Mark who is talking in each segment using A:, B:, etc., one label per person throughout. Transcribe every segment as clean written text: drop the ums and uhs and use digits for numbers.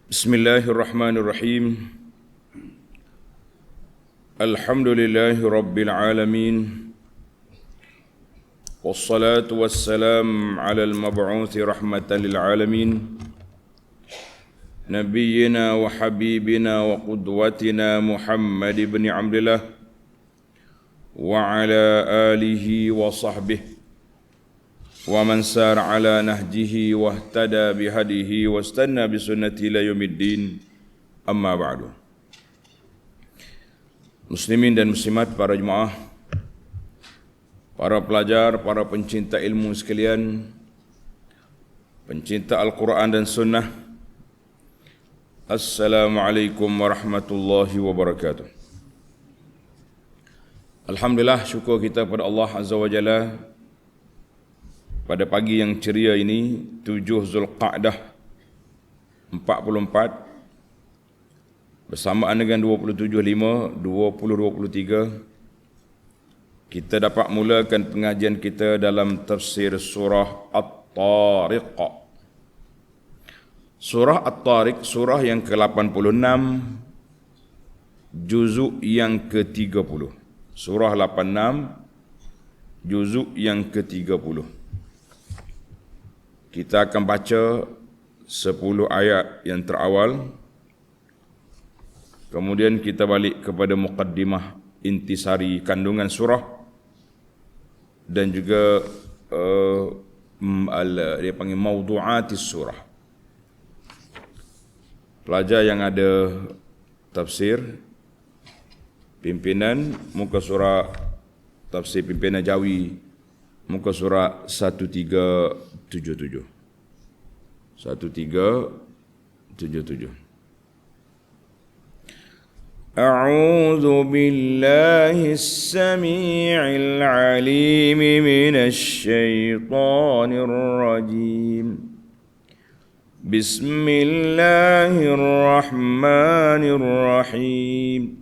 A: Bismillahirrahmanirrahim. Alhamdulillahi Rabbil Alamin. Wassalatu wassalam ala al-mab'uthi rahmatan lil alamin. Nabiyyina wa habibina wa qudwatina Muhammad ibn Abdillah wa ala alihi wa sahbihi wa man sar ala nahjihi wa ihtada bihadihi wa istanna bisunnati ila yaumiddin. Amma ba'du. Muslimin dan muslimat, para jemaah, para pelajar, para pencinta ilmu sekalian, pencinta Al-Quran dan Sunnah, Assalamualaikum warahmatullahi wabarakatuh. Alhamdulillah, syukur kita pada Allah Azza wa Jalla pada pagi yang ceria ini, 7 Zulqa'dah 44, bersamaan dengan 27/5/2023, kita dapat mulakan pengajian kita dalam tafsir surah At-Tariq. Surah At-Tariq, surah yang ke-86, juzuk yang ke-30. Surah 86, juzuk yang ke-30. Kita akan baca 10 ayat yang terawal. Kemudian kita balik kepada muqaddimah intisari kandungan surah dan juga dia panggil mawdu'atis surah. Pelajar yang ada tafsir pimpinan muka surah tafsir pimpinan Jawi, muka surah 1377. 1377. A'udzu billahi as-sami'il 'alim minasy syaithanir rajim. Bismillahirrahmanirrahim.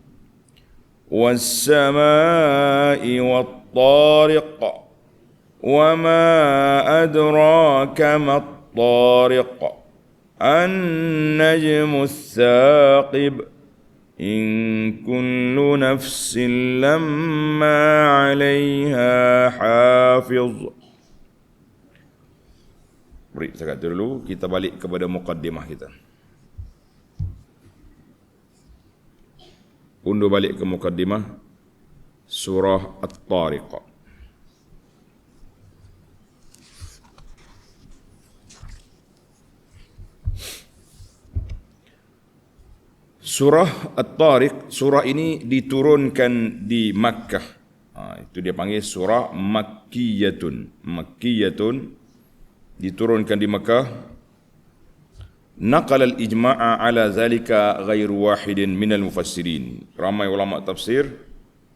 A: Was-samaa'i wat-tariq. وَمَا أَدْرَاكَ مَا الطَّارِقُ النَّجْمُ الثَّاقِبُ إِن كُلُّ نَفْسٍ لَمَّا عَلَيْهَا حَافِظٌ. Beri sekat dulu, kita balik kepada muqaddimah kita. Undur balik ke muqaddimah surah At-Tariq. Surah At-Tariq, surah ini diturunkan di Makkah. Itu dia panggil surah Makkiyatun. Makkiyatun, diturunkan di Makkah. Naqal al-ijma'a ala zalika ghairu wahidin minal mufassirin. Ramai ulama tafsir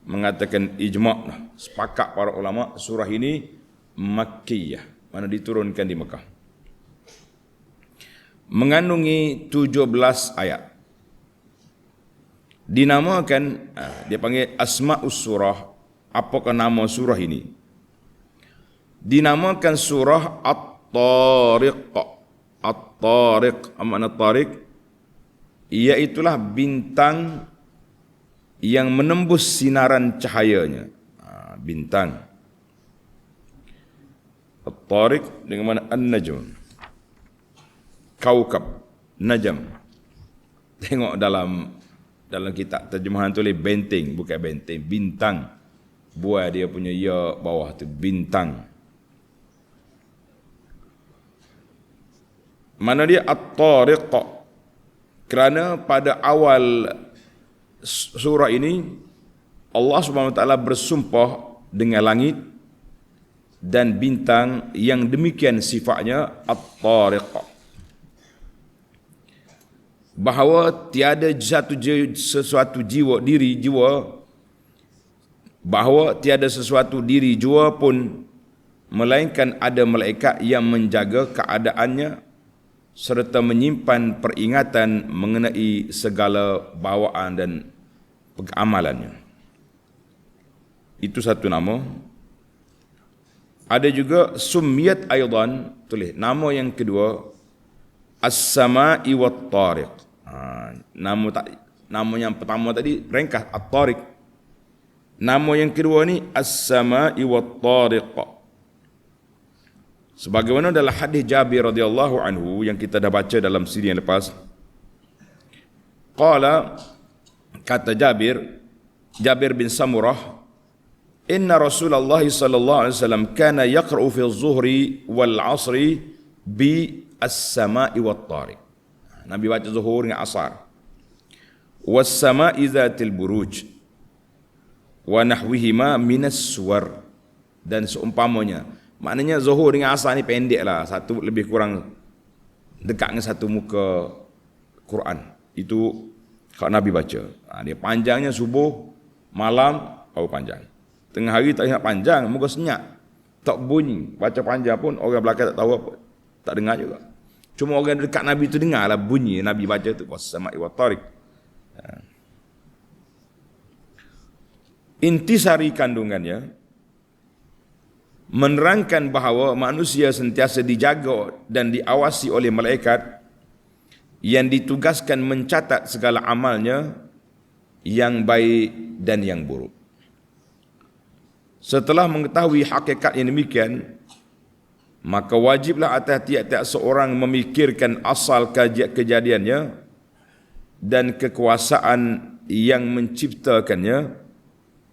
A: mengatakan ijma', sepakat para ulama surah ini Makkiyah, mana diturunkan di Makkah. Mengandungi 17 ayat. Dinamakan, dia panggil Asma'us Surah. Apakah nama surah ini? Dinamakan surah At-Tariq. At-Tariq, makna Tariq, iaitulah bintang yang menembus sinaran cahayanya. Bintang. At-Tariq dengan mana An-Najm. Kaukab, Najm. Tengok dalam kitab terjemahan tulis benteng, bukan benteng, bintang. Buat dia punya ya bawah tu, bintang. Mana dia At-Tariq? Kerana pada awal surah ini Allah Subhanahu Wa Taala bersumpah dengan langit dan bintang yang demikian sifatnya At-Tariq, bahawa tiada sesuatu diri jiwa pun melainkan ada malaikat yang menjaga keadaannya serta menyimpan peringatan mengenai segala bawaan dan amalannya. Itu satu nama. Ada juga Summiyat Aidan, tulis nama yang kedua, As-sama'i wat-tariq. Nama yang pertama tadi ringkas At-Tariq. Nama yang kedua ni As-sama'i wat-tariq. Sebagaimana dalam hadis Jabir radhiyallahu anhu yang kita dah baca dalam siri yang lepas. Qala, kata Jabir bin Samurah, inna Rasulullah sallallahu alaihi wasallam kana yaqra'u fi az-zuhri wal 'asri bi as-sama'i wat-tariq. Nabi baca zuhur dengan asar. Was-sama'i zatil buruj wa nahwihima minas suwar, dan seumpamanya. Maknanya zuhur dengan asar ni pendek lah, satu lebih kurang dekat dengan satu muka Quran. Itu kalau Nabi baca. Dia panjangnya subuh, malam baru panjang. Tengah hari tak ingat panjang, muka senyap. Tak bunyi, baca panjang pun orang belakang tak tahu apa. Tak dengar juga. Cuma orang dekat Nabi tu dengar lah bunyi Nabi baca tu. Was-sama'i wat-tariq. Intisari kandungannya menerangkan bahawa manusia sentiasa dijaga dan diawasi oleh malaikat yang ditugaskan mencatat segala amalnya yang baik dan yang buruk. Setelah mengetahui hakikat yang demikian, maka wajiblah atas tiap-tiap seorang memikirkan asal kejadiannya dan kekuasaan yang menciptakannya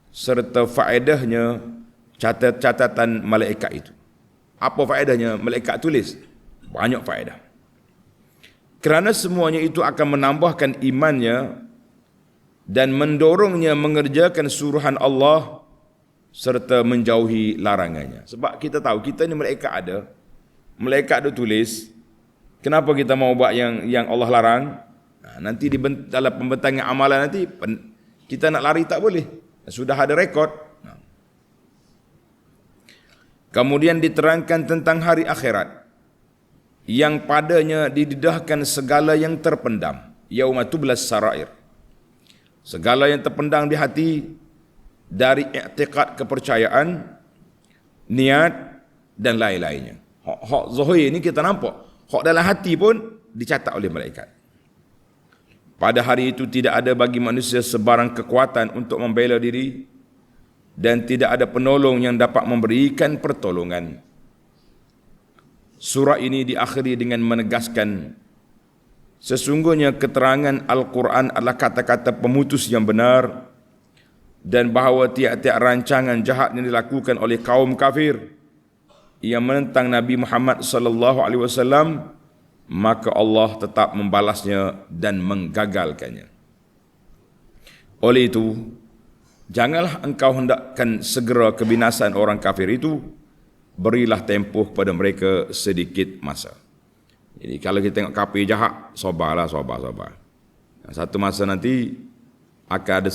A: serta faedahnya catatan malaikat itu. Apa faedahnya malaikat tulis? Banyak faedah. Kerana semuanya itu akan menambahkan imannya dan mendorongnya mengerjakan suruhan Allah serta menjauhi larangannya. Sebab kita tahu kita ni malaikat ada tulis. Kenapa kita mau buat yang Allah larang? Nanti dalam pembentangan amalan nanti kita nak lari tak boleh. Sudah ada rekod. Kemudian diterangkan tentang hari akhirat yang padanya didedahkan segala yang terpendam. Yauma tublas sarair. Segala yang terpendam di hati dari i'tiqad kepercayaan, niat dan lain-lainnya. Hak zahir ni kita nampak. Hak dalam hati pun dicatat oleh malaikat. Pada hari itu tidak ada bagi manusia sebarang kekuatan untuk membela diri dan tidak ada penolong yang dapat memberikan pertolongan. Surah ini diakhiri dengan menegaskan sesungguhnya keterangan Al-Quran adalah kata-kata pemutus yang benar dan bahawa tiap-tiap rancangan jahat yang dilakukan oleh kaum kafir yang menentang Nabi Muhammad sallallahu alaihi wasallam, maka Allah tetap membalasnya dan menggagalkannya. Oleh itu, janganlah engkau hendakkan segera kebinasaan orang kafir itu, berilah tempoh pada mereka sedikit masa. Jadi kalau kita tengok kafir jahat, sabarlah. Satu masa nanti akan ada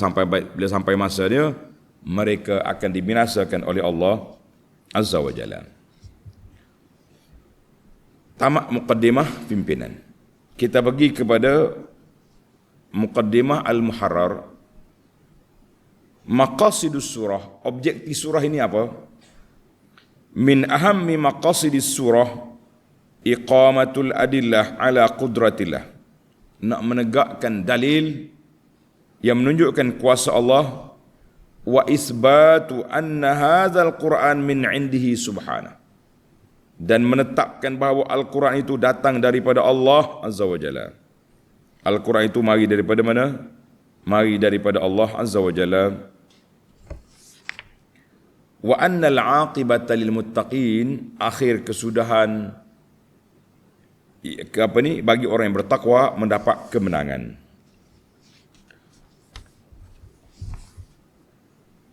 A: bila sampai masanya, mereka akan dibinasakan oleh Allah Azza wa Jalla. Tamat muqaddimah pimpinan. Kita pergi kepada muqaddimah al-muharrar. Maqasidus surah, objektif surah ini apa? Min ahammi maqasidis surah iqamatul adillah ala qudratillah. Nak menegakkan dalil yang menunjukkan kuasa Allah wa isbatu anna hadzal Quran min indihi subhanahu, dan menetapkan bahawa Al-Quran itu datang daripada Allah Azza wa Jalla. Al-Quran itu mari daripada mana? Mari daripada Allah Azza wa Jalla. Wa annal aqibata lil muttaqin, akhir kesudahan bagi orang yang bertakwa mendapat kemenangan.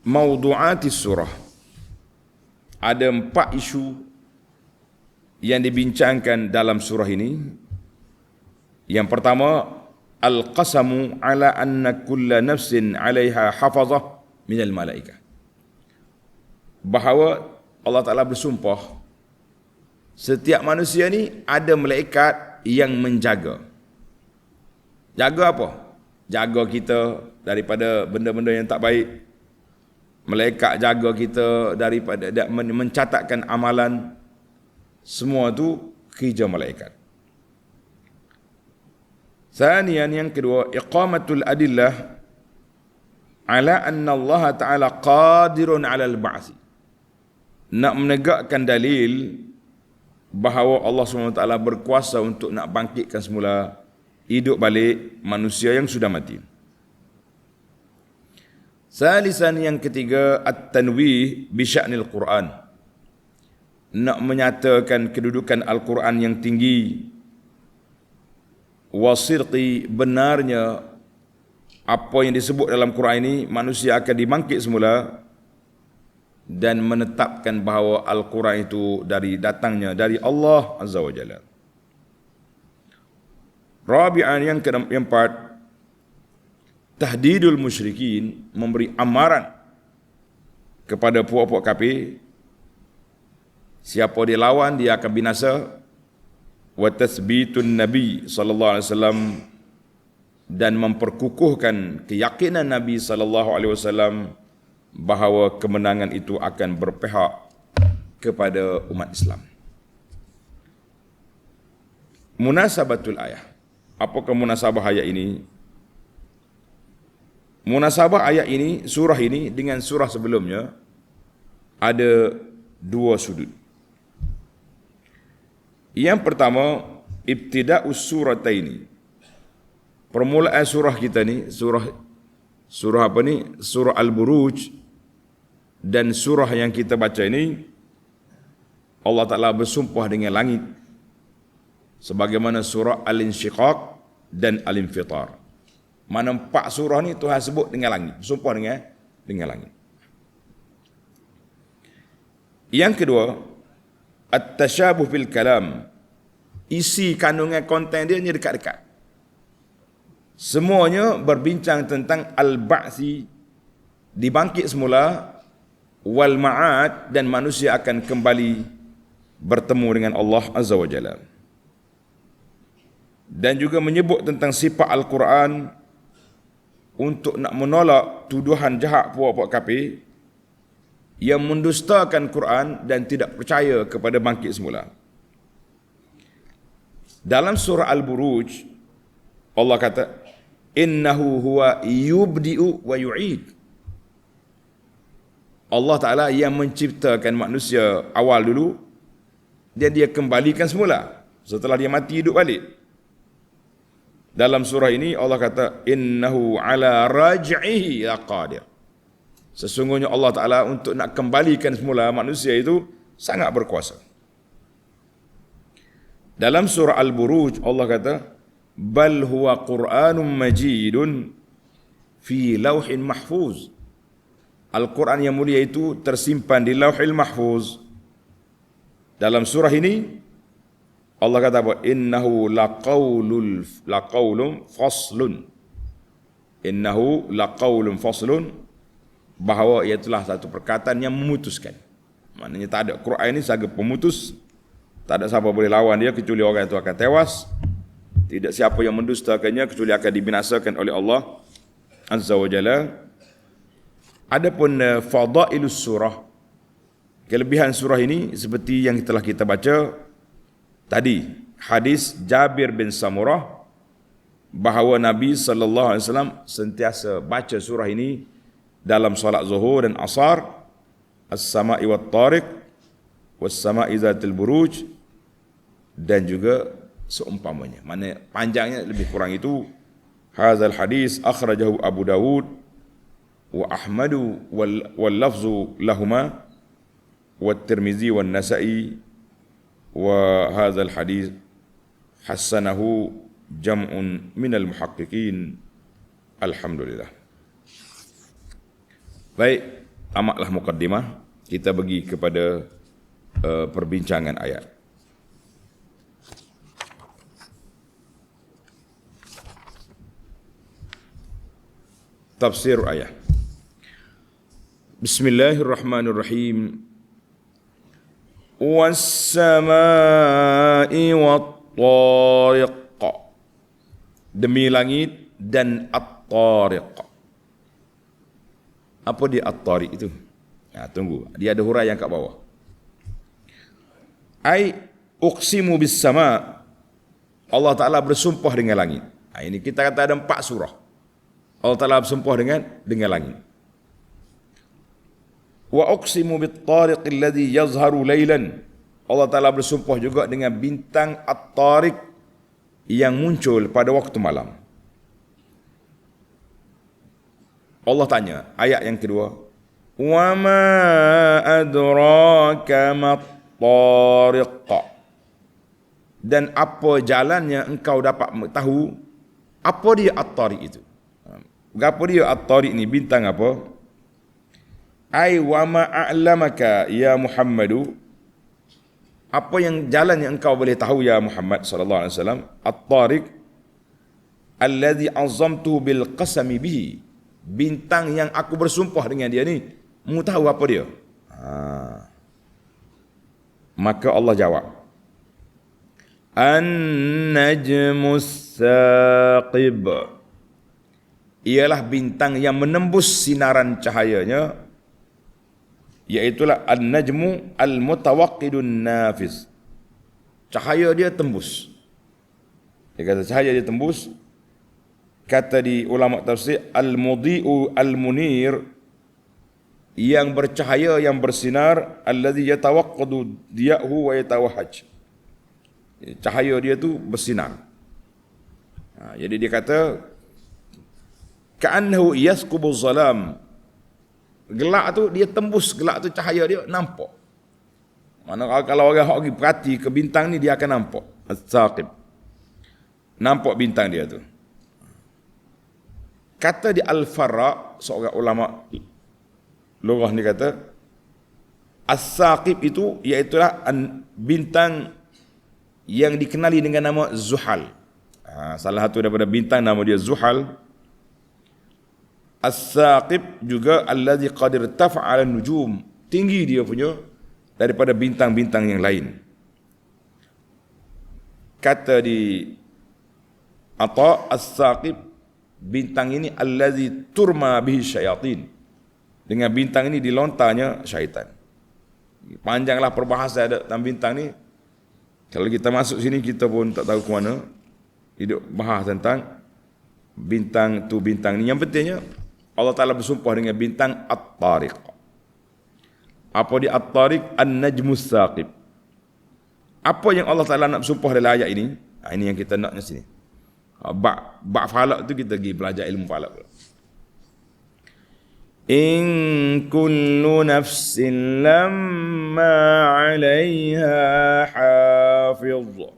A: Maudu'atis surah, ada 4 isu yang dibincangkan dalam surah ini. Yang pertama, al-qasamu ala anna kulla nafsin 'alaiha hafazah minal malaikah. Bahawa Allah Ta'ala bersumpah setiap manusia ni ada malaikat yang menjaga. Jaga apa? Jaga kita daripada benda-benda yang tak baik. Malaikat jaga kita daripada mencatatkan amalan. Semua tu kerja malaikat. Thaniyan, yang kedua, iqamatul adillah ala anna Allah Ta'ala qadirun ala al-ba'thi. Nak menegakkan dalil bahawa Allah SWT berkuasa untuk nak bangkitkan semula, hidup balik manusia yang sudah mati. Salisan, yang ketiga, at-tanwih bi sya'nil Quran. Nak menyatakan kedudukan Al-Quran yang tinggi, wasirqi, benarnya apa yang disebut dalam Quran ini, manusia akan dibangkit semula, dan menetapkan bahawa Al-Quran itu datangnya dari Allah Azza wa Jalla. Rabi'an, yang keempat, tahdidul musyrikin, memberi amaran kepada puak-puak kafir, siapa dia lawan dia akan binasa. Wa tathbitun Nabi sallallahu alaihi wasallam, dan memperkukuhkan keyakinan Nabi sallallahu alaihi wasallam bahawa kemenangan itu akan berpihak kepada umat Islam. Munasabatul ayah. Apakah munasabah ayat ini? Munasabah ayat ini, surah ini dengan surah sebelumnya ada dua sudut. Yang pertama, ibtida'us surataini. Permulaan surah kita ni, surah apa ni? Surah Al-Buruj dan surah yang kita baca ini, Allah Ta'ala bersumpah dengan langit, sebagaimana surah Al-Insyiqaq dan Al-Infitar. Mana empat surah ni Tuhan sebut dengan langit, bersumpah dengan langit. Yang kedua, at-tasyabuh fil kalam. Isi kandungan konten dia ni dekat-dekat. Semuanya berbincang tentang al-ba'thi, dibangkit semula, wal ma'ad, dan manusia akan kembali bertemu dengan Allah Azza wa Jalla. Dan juga menyebut tentang sifat Al-Quran untuk nak menolak tuduhan jahat puak-puak kafir yang mendustakan Quran dan tidak percaya kepada bangkit semula. Dalam surah Al-Buruj, Allah kata, innahu huwa yubdi'u wa yu'id. Allah Ta'ala yang menciptakan manusia awal dulu, dan dia kembalikan semula setelah dia mati, hidup balik. Dalam surah ini Allah kata, innahu ala raj'ihi laqadir. Sesungguhnya Allah Ta'ala untuk nak kembalikan semula manusia itu sangat berkuasa. Dalam surah Al-Buruj Allah kata, bal huwa Qur'anun majidun fi lauhin mahfuz. Al-Quran yang mulia itu tersimpan di lauhil mahfuz. Dalam surah ini Allah kata apa? Innahu laqaulun faslun. Innahu laqaulun faslun, bahawa ia itulah satu perkataan yang memutuskan. Maknanya tak ada, Quran ini sebagai pemutus. Tak ada siapa boleh lawan dia kecuali orang itu akan tewas. Tidak siapa yang mendustakannya kecuali akan dibinasakan oleh Allah Azza wa Jalla. Adapun fadailus surah, kelebihan surah ini seperti yang telah kita baca tadi, hadis Jabir bin Samurah bahawa Nabi sallallahu alaihi wasallam sentiasa baca surah ini dalam salat zuhur dan asar, as-sama'i wat-tariq, was-sama'i zatil buruj, dan juga seumpamanya. Mana panjangnya lebih kurang itu. Hadzal hadis akhrajahu Abu Dawud wa Ahmadu wal lafzu lahuma wa Tirmizi wa Nasa'i, wa hadzal hadis hasanahu jam'un minal muhaqqiqin. Alhamdulillah. Baik, tamatlah muqaddimah. Kita pergi kepada perbincangan ayat. Tafsir ayat. Bismillahirrahmanirrahim. Was-samaa'i wat-tariq. Demi langit dan at-tariq. Apa dia at-tariq itu? Tunggu, dia ada huraian kat bawah. Ai uqsimu bis-sama'. Allah Ta'ala bersumpah dengan langit. Ini kita kata ada 4 surah. Allah Ta'ala bersumpah dengan langit. Wa uqsimu bit-tariq alladhi yazharu laylan. Allah Ta'ala bersumpah juga dengan bintang At-Tariq yang muncul pada waktu malam. Allah tanya, ayat yang kedua, wa ma adraka mat-tariq. Dan apa jalannya engkau dapat tahu apa dia At-Tariq itu? Apa dia At-Tariq ni, bintang apa? Ai wa ma a'lamaka ya Muhammadu. Apa yang jalan yang engkau boleh tahu ya Muhammad sallallahu alaihi wasallam? At-Tariq alladhi azamtu bil qasami bihi. Bintang yang aku bersumpah dengan dia ni, mu tahu apa dia? Maka Allah jawab, An-najmus saqib. Ialah bintang yang menembus sinaran cahayanya, iaitulah an-najmu al-mutawaqqidun nafiz. Cahaya dia tembus. Dia kata cahaya dia tembus. Kata di ulama tafsir, al-mudhi'u al-munir, yang bercahaya, yang bersinar, alladhi yatawaqqadu diya'hu wa yatawahhaj. Cahaya dia tu bersinar. Jadi dia kata ka'annahu yasqubu zalam. Gelap tu dia tembus, gelap tu cahaya dia nampak. Mana kalau orang hok pergi perhati ke bintang ni, dia akan nampak. As-saqib. Nampak bintang dia tu. Kata di Al-Farra, seorang ulama lughah ni kata, As-saqib itu iaitulah bintang yang dikenali dengan nama Zuhal. Salah satu daripada bintang nama dia Zuhal. As-saqib juga alladhi qad irtafa'a 'ala nujum, tinggi dia punya daripada bintang-bintang yang lain. Kata di Atha, as-saqib, bintang ini alladhi turma bihi syayatin. Dengan bintang ini dilontarnya syaitan. Panjanglah perbahasan tentang bintang ni. Kalau kita masuk sini kita pun tak tahu ke mana. Hidup bahas tentang bintang tu bintang ni. Yang pentingnya Allah Ta'ala bersumpah dengan bintang At-Tariq. Apa dia At-Tariq? An-Najmus Saqib. Apa yang Allah Ta'ala nak bersumpah dalam ayat ini? Ini yang kita nak di sini. Bak falak tu kita pergi belajar ilmu falak. In kullu nafsin lamma 'alaiha hafiz.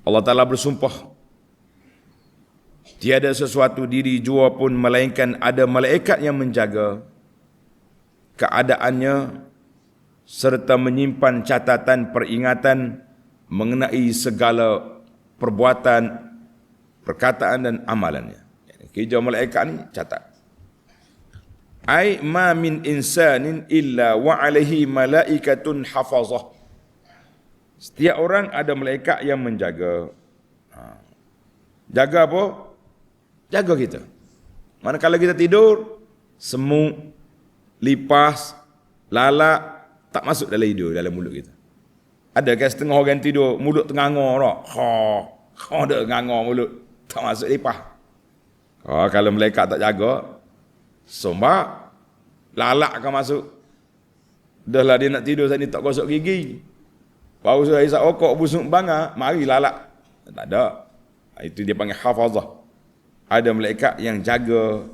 A: Allah Ta'ala bersumpah, tiada sesuatu diri jua pun melainkan ada malaikat yang menjaga keadaannya serta menyimpan catatan peringatan mengenai segala perbuatan, perkataan dan amalannya. Kerja malaikat ni catat. Ai ma min insanin illa wa alaihi malaikatun hafazah. Setiap orang ada malaikat yang menjaga. Jaga apa? Jaga kita. Manakala kita tidur, semut, lipas, lalat tak masuk dalam hidung, dalam mulut kita. Ada kan setengah orang tidur, mulut tengangor tak? Ada tengangor mulut, tak masuk lipas. Kalau malaikat tak jaga, sombak, lalat akan masuk. Dah lah dia nak tidur saat ni tak gosok gigi. Baru saya isap okok, busuk bangga, mari lalat. Tak ada. Itu dia panggil hafazah. Ada malaikat yang jaga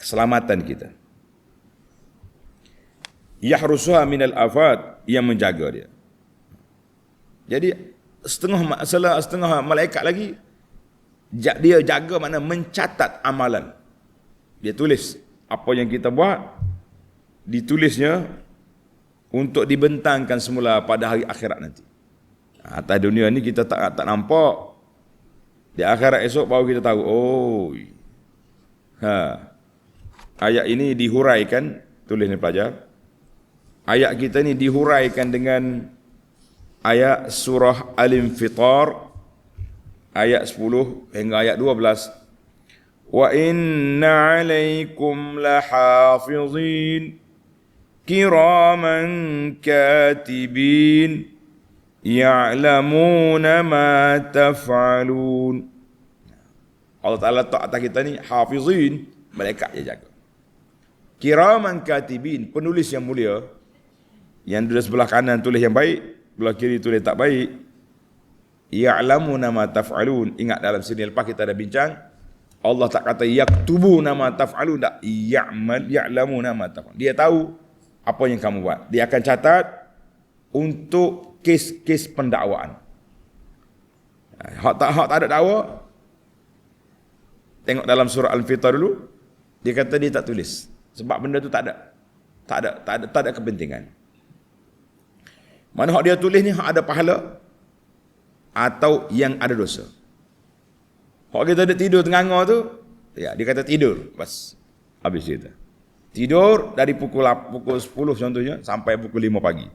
A: keselamatan kita. Yahrusuha minal afat, yang menjaga dia. Jadi setengah malaikat lagi dia jaga, makna mencatat amalan. Dia tulis apa yang kita buat, ditulisnya untuk dibentangkan semula pada hari akhirat nanti. Atas dunia ni kita tak nampak. Di akhirat esok baru kita tahu. Ayat ini dihuraikan, tulis ni pelajar. Ayat kita ni dihuraikan dengan ayat surah Al-Infitar ayat 10 hingga ayat 12. Wa inna 'alaikum lahafizin kiraman katibin ya'lamuna ma taf'alun. Allah Ta'ala letak atas kita ni hafizin, malaikat yang jaga. Kiraman katibin, penulis yang mulia, yang duduk sebelah kanan tulis yang baik, sebelah kiri tulis tak baik. Ya'lamuna ma taf'alun. Ingat dalam sini lepas kita ada bincang, Allah tak kata yaktubuna ma taf'alun, tak, ya'lamuna ma taf'alun. Dia tahu apa yang kamu buat. Dia akan catat untuk kes-kes pendakwaan. Hak tak ada dakwa, tengok dalam surah Al-Fitar dulu, dia kata dia tak tulis. Sebab benda tu tak ada kepentingan. Mana hak dia tulis ni hak ada pahala atau yang ada dosa. Hak kita ada tidur tengah-tengah tu, ya, dia kata tidur, bas. Habis cerita. Tidur dari pukul 10 contohnya sampai pukul 5 pagi.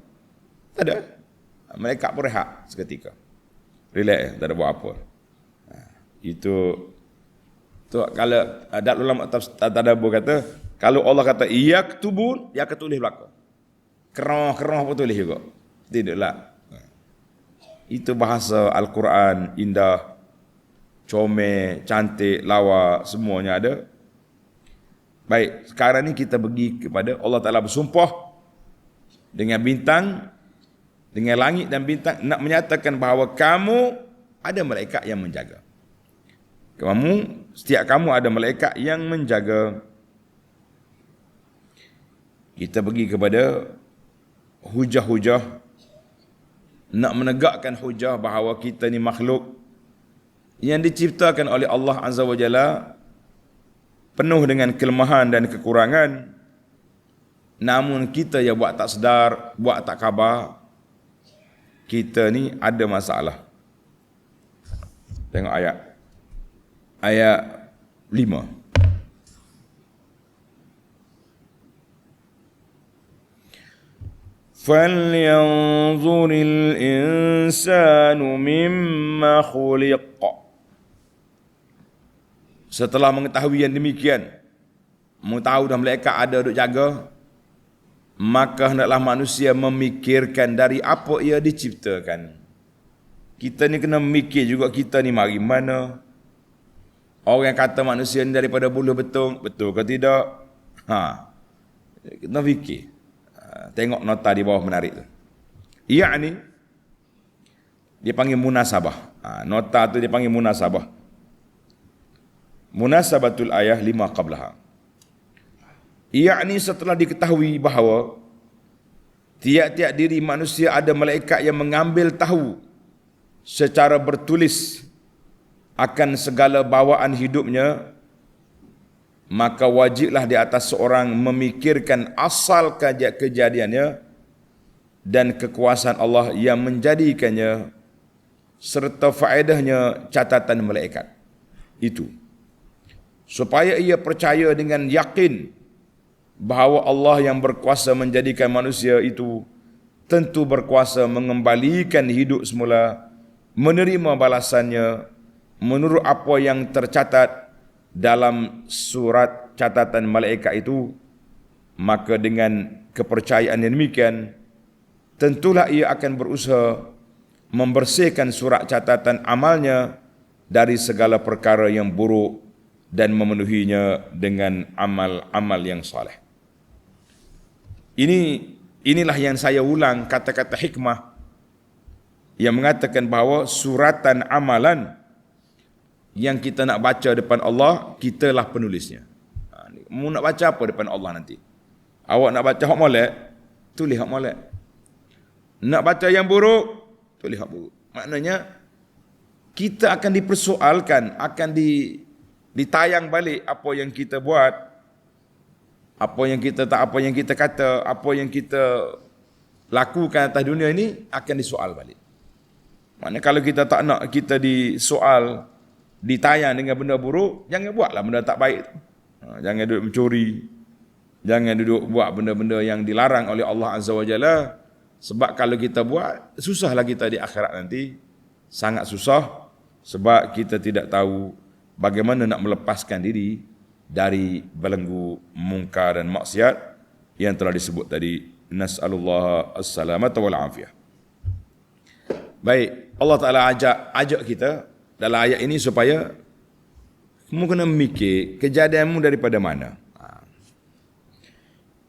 A: Tak ada. Mereka pun rehat seketika. Relax, tak ada buat apa. Itu kalau ada ulama tadabbur kata, kalau Allah kata yaktubun, dia akan tulis belaka. Kerah pun tulis juga. Tidaklah. Itu bahasa Al-Quran indah, comel, cantik, lawa, semuanya ada. Baik, sekarang ni kita pergi kepada Allah Ta'ala bersumpah dengan bintang, dengan langit dan bintang, nak menyatakan bahawa kamu ada malaikat yang menjaga. Setiap kamu ada malaikat yang menjaga. Kita pergi kepada hujah-hujah, nak menegakkan hujah bahawa kita ni makhluk yang diciptakan oleh Allah Azza wa Jalla, penuh dengan kelemahan dan kekurangan, namun kita yang buat tak sedar, buat tak khabar, kita ni ada masalah. Tengok ayat 5. فَلْيَنْظُرِ الْإِنسَانُ مِمَّا خُلِقَ. Setelah mengetahui yang demikian, mengetahui dah malaikat ada duk jaga, maka hendaklah manusia memikirkan dari apa ia diciptakan. Kita ni kena mikir juga, kita ni mari mana. Orang yang kata manusia ni daripada buluh betung, betul ke tidak? Kena fikir. Tengok nota di bawah menarik tu. Ni dia panggil munasabah. Nota tu dia panggil munasabah. Munasabatul ayah 5 qablaha. Ni setelah diketahui bahawa tiap-tiap diri manusia ada malaikat yang mengambil tahu secara bertulis akan segala bawaan hidupnya, maka wajiblah di atas seorang memikirkan asal kejadiannya dan kekuasaan Allah yang menjadikannya serta faedahnya catatan malaikat itu, supaya ia percaya dengan yakin bahawa Allah yang berkuasa menjadikan manusia itu tentu berkuasa mengembalikan hidup semula, menerima balasannya menurut apa yang tercatat dalam surat catatan malaikat itu. Maka dengan kepercayaan yang demikian, tentulah ia akan berusaha membersihkan surat catatan amalnya dari segala perkara yang buruk dan memenuhinya dengan amal-amal yang saleh. Inilah yang saya ulang kata-kata hikmah yang mengatakan bahawa suratan amalan yang kita nak baca depan Allah, kitalah penulisnya. Mu nak baca apa depan Allah nanti? Awak nak baca hak molek, tulis hak molek. Nak baca yang buruk, tulis hak buruk. Maknanya kita akan dipersoalkan, akan ditayang balik apa yang kita buat, apa yang kita tak, apa yang kita kata, apa yang kita lakukan atas dunia ini akan disoal balik. Maknanya kalau kita tak nak kita disoal, ditayang dengan benda buruk, jangan buatlah benda tak baik. Jangan duduk mencuri, jangan duduk buat benda-benda yang dilarang oleh Allah Azza wa Jalla. Sebab kalau kita buat, susahlah kita di akhirat nanti. Sangat susah, sebab kita tidak tahu bagaimana nak melepaskan diri dari belenggu mungkar dan maksiat yang telah disebut tadi. Nas'alullah as-salamata wal afiyah. Baik, Allah Ta'ala ajak kita dalam ayat ini supaya kamu kena mikir kejadianmu daripada mana.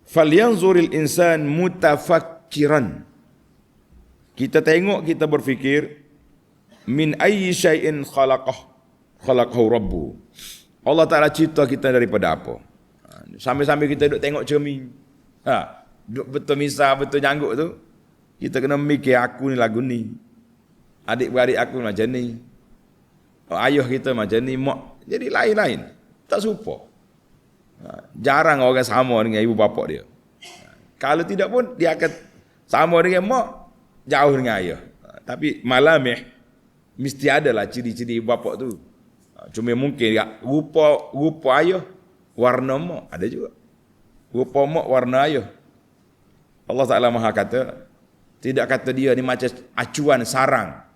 A: Falyanzuril insan mutafakkiran. Kita tengok, kita berfikir min ayyi syai'in khalaqahu rabbu. Allah Ta'ala cipta kita daripada apa? Sambil-sambil kita duduk tengok cermin. Duduk betul misah, betul nyangguk tu. Kita kena mikir aku ni lagu ni. Adik-beradik aku macam ni. Ayah kita macam ni. Mak. Jadi lain-lain. Tak serupa. Jarang orang sama dengan ibu bapa dia. Kalau tidak pun dia akan sama dengan mak, jauh dengan ayah. Tapi malamih mesti adalah ciri-ciri ibu bapa tu. Cuma mungkin rupa ayah, warna mak ada juga. Rupa mak, warna ayah. Allah Ta'ala Maha kata, tidak kata dia ni macam acuan sarang.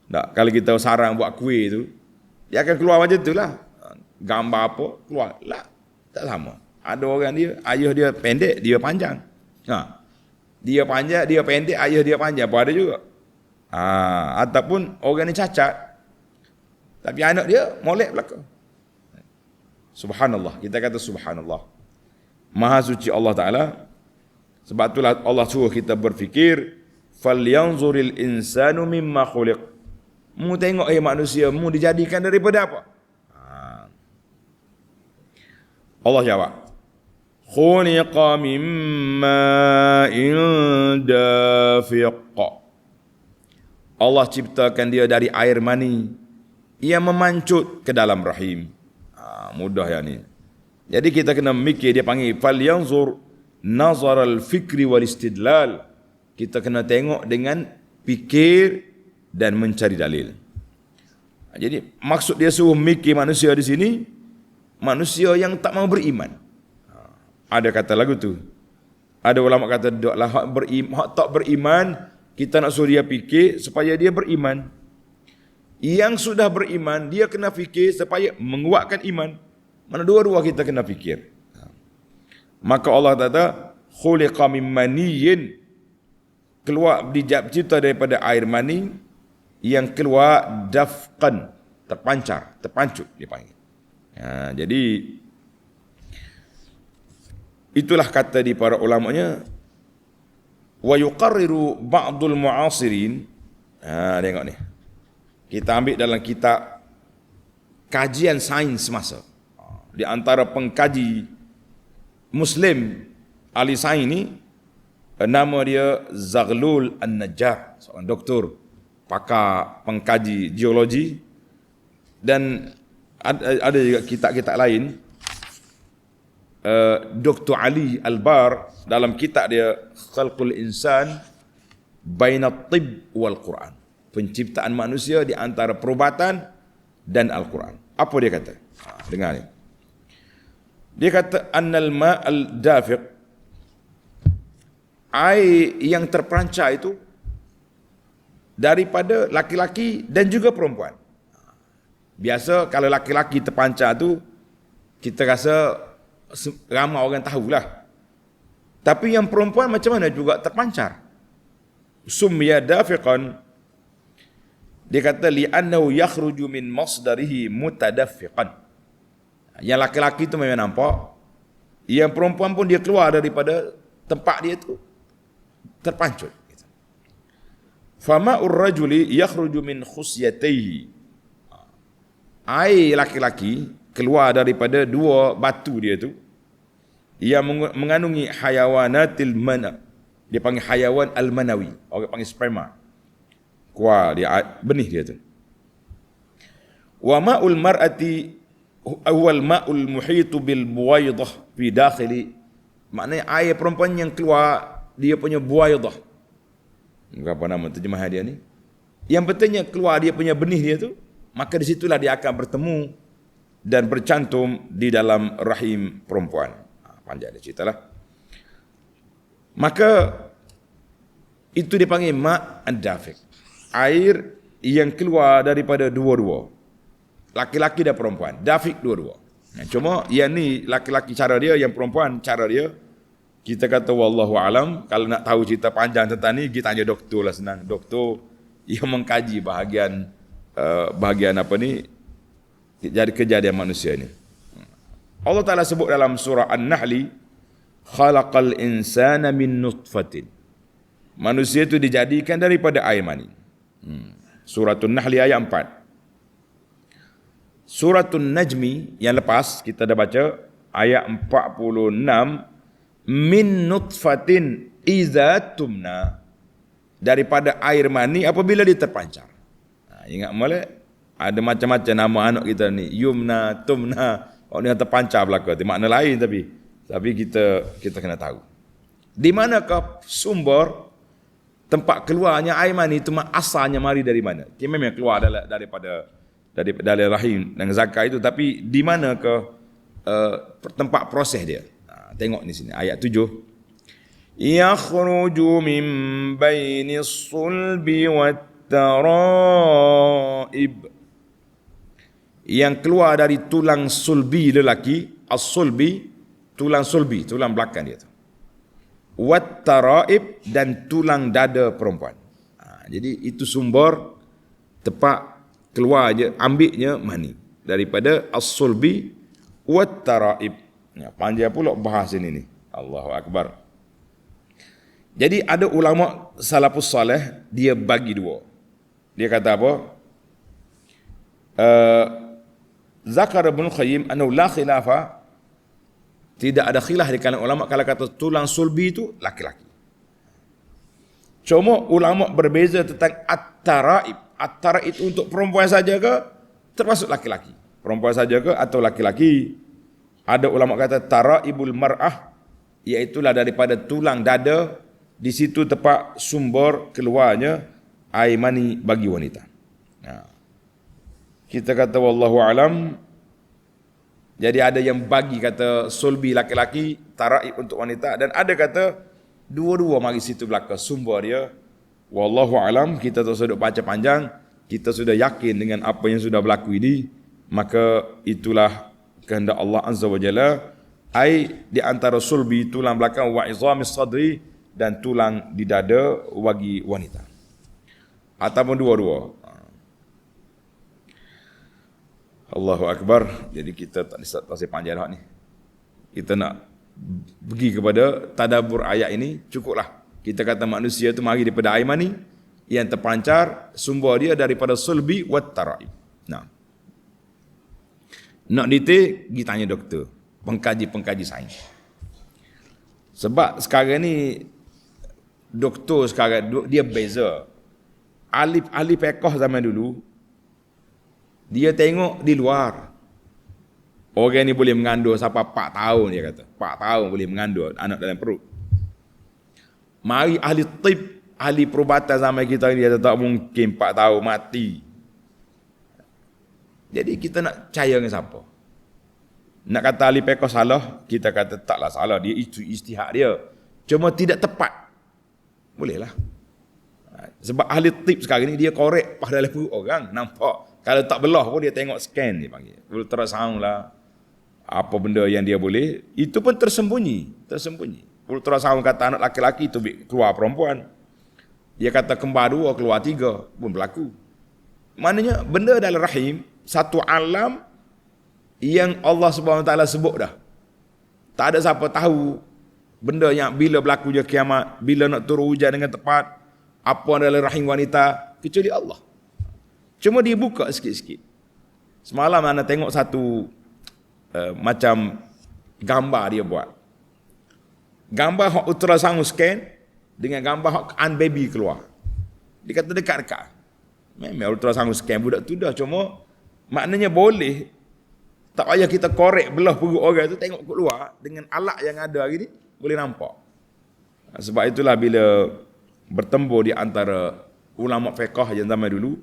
A: Tak, kalau kita sarang buat kuih tu, dia akan keluar macam tu lah. Gambar apa, keluar. Lah, tak sama. Ada orang dia, ayah dia pendek, dia panjang. Dia panjang, dia pendek, ayah dia panjang pun ada juga. Ataupun orang ni cacat, tapi anak dia molek belakang. Subhanallah. Kita kata subhanallah. Maha suci Allah Ta'ala. Sebab itulah Allah suruh kita berfikir, falyanzuril insanu mimma khuliq. Mu tengok manusia, mu dijadikan daripada apa? Allah jawab, khuliqa mimma dafiq. Allah ciptakan dia dari air mani yang memancut ke dalam rahim. Mudah ya ni. Jadi kita kena mikir, dia panggil falyanzur nazaral fikri wal istidlal. Kita kena tengok dengan fikir dan mencari dalil. Jadi maksud dia suruh mikir manusia di sini, manusia yang tak mau beriman. Ada kata lagu tu. Ada ulama kata, doklah hak tak beriman, kita nak suruh dia fikir supaya dia beriman. Yang sudah beriman, dia kena fikir supaya menguatkan iman. Mana dua-dua kita kena fikir. Maka Allah kata, khuliqa min maniyyin, keluar dicipta daripada air mani yang keluar dafqan, terpancut dia panggil. Jadi itulah kata di para ulamanya, wa yuqarriru ba'dul mu'asirin. Tengok ni. Kita ambil dalam kitab kajian sains semasa. Di antara pengkaji Muslim ahli sains ni, nama dia Zaghlul An-Najjar, seorang doktor, pakar pengkaji geologi. Dan ada juga kitab-kitab lain. Dr. Ali Al-Bar dalam kitab dia Khalqul Insan Baina Tib wal Quran, penciptaan manusia di antara perubatan dan Al-Quran. Apa dia kata? Dengar ni. Dia kata annal ma'al dafiq, air yang terperancar itu daripada laki-laki dan juga perempuan. Biasa kalau laki-laki terpancar tu, kita rasa ramai orang tahulah. Tapi yang perempuan macam mana juga terpancar. Sumya dafiqan, dia kata li'annahu yakhruju min masdarihi mutadaffiqan. Yang laki-laki tu memang nampak, yang perempuan pun dia keluar daripada tempat dia tu terpancut. Fama'ur rajuli yakhruju min khusyatayhi, air laki-laki keluar daripada dua batu dia tu yang mengandungi hayawanatil mana, dia panggil hayawan al-manawi, orang panggil sperma, keluar dia benih dia tu. Wa ma'ul mar'ati awal ma'ul muhitu bil buwaidah fi dakhili, maknanya air perempuan yang keluar dia punya buwaidah. Apa nama terjemahan dia ni? Yang betulnya keluar dia punya benih dia tu, maka di situlah dia akan bertemu dan bercantum di dalam rahim perempuan. Panjang dia ceritalah. Maka itu dipanggil ma' ad-dafiq, air yang keluar daripada dua-dua, laki-laki dan perempuan. Dafiq dua-dua. Cuma yang ni laki-laki cara dia, yang perempuan cara dia. Kita kata wallahu alam, kalau nak tahu cerita panjang tentang ni kita tanya doktor lah, senang. Doktor Ia mengkaji bahagian apa ni, jadi kejadian manusia ni. Allah Ta'ala sebut dalam surah An-Nahli, khalaqal insana min nutfatin. Manusia itu dijadikan daripada air mani. Suratul Nahli ayat 4. Suratul Najmi yang lepas kita dah baca ayat 46, min nutfatin iza tumna, daripada air mani apabila dia terpancar. Ingat molek, ada macam-macam nama anak kita ni, Yumna, Tumna. Orang yang terpancar belaka, itu makna lain tapi kita kena tahu. Di manakah sumber tempat keluarnya air mani itu, asalnya mari dari mana? Dia memang keluar dari rahim dan zakat itu, tapi di manakah tempat proses dia? Tengok di sini ayat 7. Yakhruju min bainis sulbi wat taraib. Yang keluar dari tulang sulbi lelaki, as-sulbi, tulang sulbi, tulang belakang dia tu. Wat taraib, dan tulang dada perempuan. Jadi itu sumber tempat keluar je, ambilnya mani daripada as-sulbi wat taraib. Panjang pula bahas ini ni. Allahu akbar. Jadi ada ulama salafus salih, dia bagi dua. Dia kata apa? Zakar Ibn Qayyim annahu la khilafa, tidak ada khilaf di kalangan ulama kalau kata tulang sulbi itu laki-laki. Cuma ulama berbeza tentang at-taraib. At-taraib itu untuk perempuan saja ke termasuk laki-laki? Perempuan saja ke atau laki-laki? Ada ulama kata taraibul mar'ah, iaitulah daripada tulang dada, di situ tempat sumber keluarnya air mani bagi wanita. Kita kata wallahu alam. Jadi ada yang bagi kata sulbi laki-laki, taraib untuk wanita, dan ada kata dua-dua mari situ belaka sumber dia. Wallahu alam, kita tak usah baca panjang, kita sudah yakin dengan apa yang sudah berlaku ini, maka itulah kehendak Allah Azza wa Jalla, ai di antara sulbi tulang belakang wa izamis sadri, dan tulang di dada bagi wanita. Ataupun dua-dua. Allahu Akbar. Jadi kita tak pasal panjang dah ni. Kita nak pergi kepada tadabbur ayat ini, cukuplah. Kita kata manusia itu mari daripada air mani yang terpancar, sumber dia daripada sulbi wat taraib. Nak detail, pergi tanya doktor, pengkaji sains. Sebab sekarang ni doktor sekarang dia beza. Ahli fiqh zaman dulu, dia tengok di luar. Orang ni boleh mengandung sampai 4 tahun, dia kata. 4 tahun boleh mengandung anak dalam perut. Mari ahli tib, ahli perubatan zaman kita ni, dia tak mungkin 4 tahun mati. Jadi kita nak percaya dengan siapa? Nak kata ahli fiqh salah, kita kata taklah salah, dia itu ijtihad dia. Cuma tidak tepat. Bolehlah. Sebab ahli tib sekarang ni dia korek pada dalam perut orang, nampak. Kalau tak belah pun dia tengok scan, dia panggil ultrasound lah, apa benda yang dia boleh, itu pun tersembunyi. Ultrasound kata anak laki-laki itu keluar perempuan, dia kata kembar 2 keluar 3 pun berlaku. Maknanya benda dalam rahim satu alam yang Allah Subhanahu Wa Taala sebut dah. Tak ada siapa tahu benda yang bila berlaku je kiamat, bila nak turun hujan dengan tepat, apa dalam rahim wanita, kecuali Allah. Cuma dia buka sikit-sikit. Semalam anda tengok satu macam gambar dia buat. Gambar hak ultrasound scan dengan gambar hak baby keluar. Dia kata dekat-dekat. Memang ultrasound scan budak tu dah, cuma maknanya boleh. Tak payah kita korek belah perut orang tu, tengok keluar dengan alat yang ada hari ni boleh nampak. Sebab itulah bila bertembur di antara ulama fiqh yang zaman dulu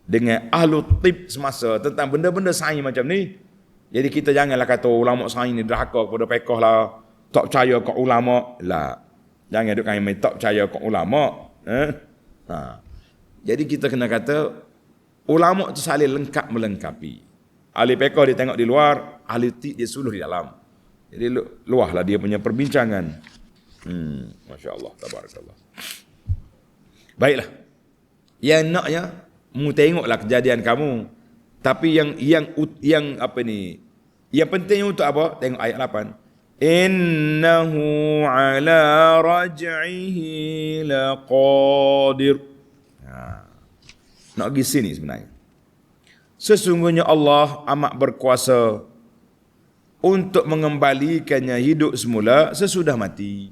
A: dengan ahlu tib semasa tentang benda-benda sains macam ni, jadi kita janganlah kata ulama sains ni derhaka kepada fiqh lah, tak percaya kat ulama lah. Jangan duk kami tak percaya kat ulama. Jadi kita kena kata ulama tu saling lengkap melengkapi. Ahli fiqh dia tengok di luar, ahli tib dia suluh di dalam. Jadi luahlah dia punya perbincangan. Masya-Allah, tabarakallah. Baiklah. Yang naknya mu tengoklah kejadian kamu. Tapi yang apa ni? Yang penting untuk apa? Tengok ayat 8. Innahu ala raj'ihi laqadir. Nak pergi sini sebenarnya. Sesungguhnya Allah amat berkuasa untuk mengembalikannya hidup semula sesudah mati.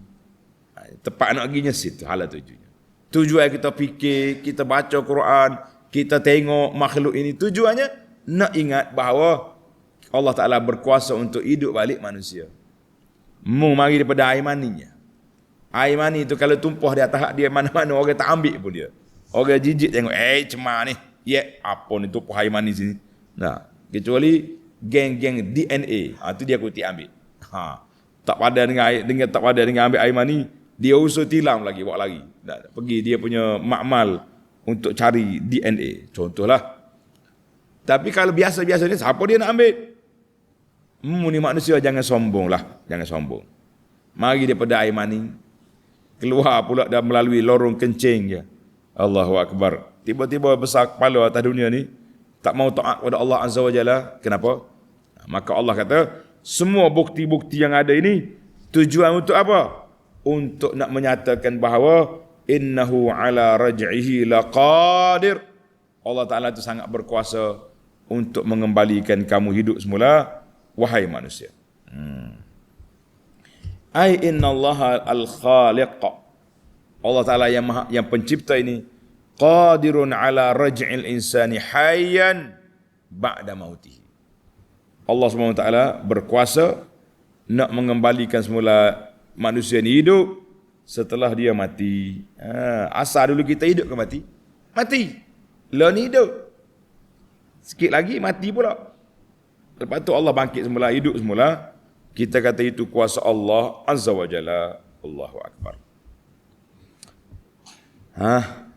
A: Tepat nak perginya situ hala tujuannya. Tujuan kita fikir, kita baca Quran, kita tengok makhluk ini, tujuannya nak ingat bahawa Allah Ta'ala berkuasa untuk hidup balik manusia. Mu mari daripada air maninya. Air mani itu kalau tumpah di atas dia mana-mana orang tak ambil pun dia. Orang jijik tengok, cemar ni. Apa ni tumpah air mani sini. Nah, kecuali geng-geng DNA. Itu dia kuti ambil. Tak pada dengan ambil air mani, dia usul tilam lagi, bawa lagi. Pergi dia punya makmal untuk cari DNA. Contohlah. Tapi kalau biasa-biasa ni, siapa dia nak ambil? Ni manusia jangan sombong lah. Jangan sombong. Mari daripada air mani. Keluar pula dah melalui lorong kencing je. Allahu Akbar. Tiba-tiba besar kepala atas dunia ni. Tak mau taat kepada Allah Azza wa Jalla. Kenapa? Maka Allah kata, semua bukti-bukti yang ada ini, tujuan untuk apa? Untuk nak menyatakan bahawa innahu ala raj'ihi laqadir. Allah Ta'ala itu sangat berkuasa untuk mengembalikan kamu hidup semula, wahai manusia. Ai innallaha al-khaliq. Allah Ta'ala yang pencipta ini, qadirun ala raj'il insani hayyan ba'da mautihi. Allah SWT berkuasa nak mengembalikan semula manusia ini hidup setelah dia mati. Asal dulu kita hidup ke mati? Mati. Lah ni hidup. Sikit lagi mati pula. Lepas tu Allah bangkit semula, hidup semula. Kita kata itu kuasa Allah Azza wa Jalla. Allahu Akbar.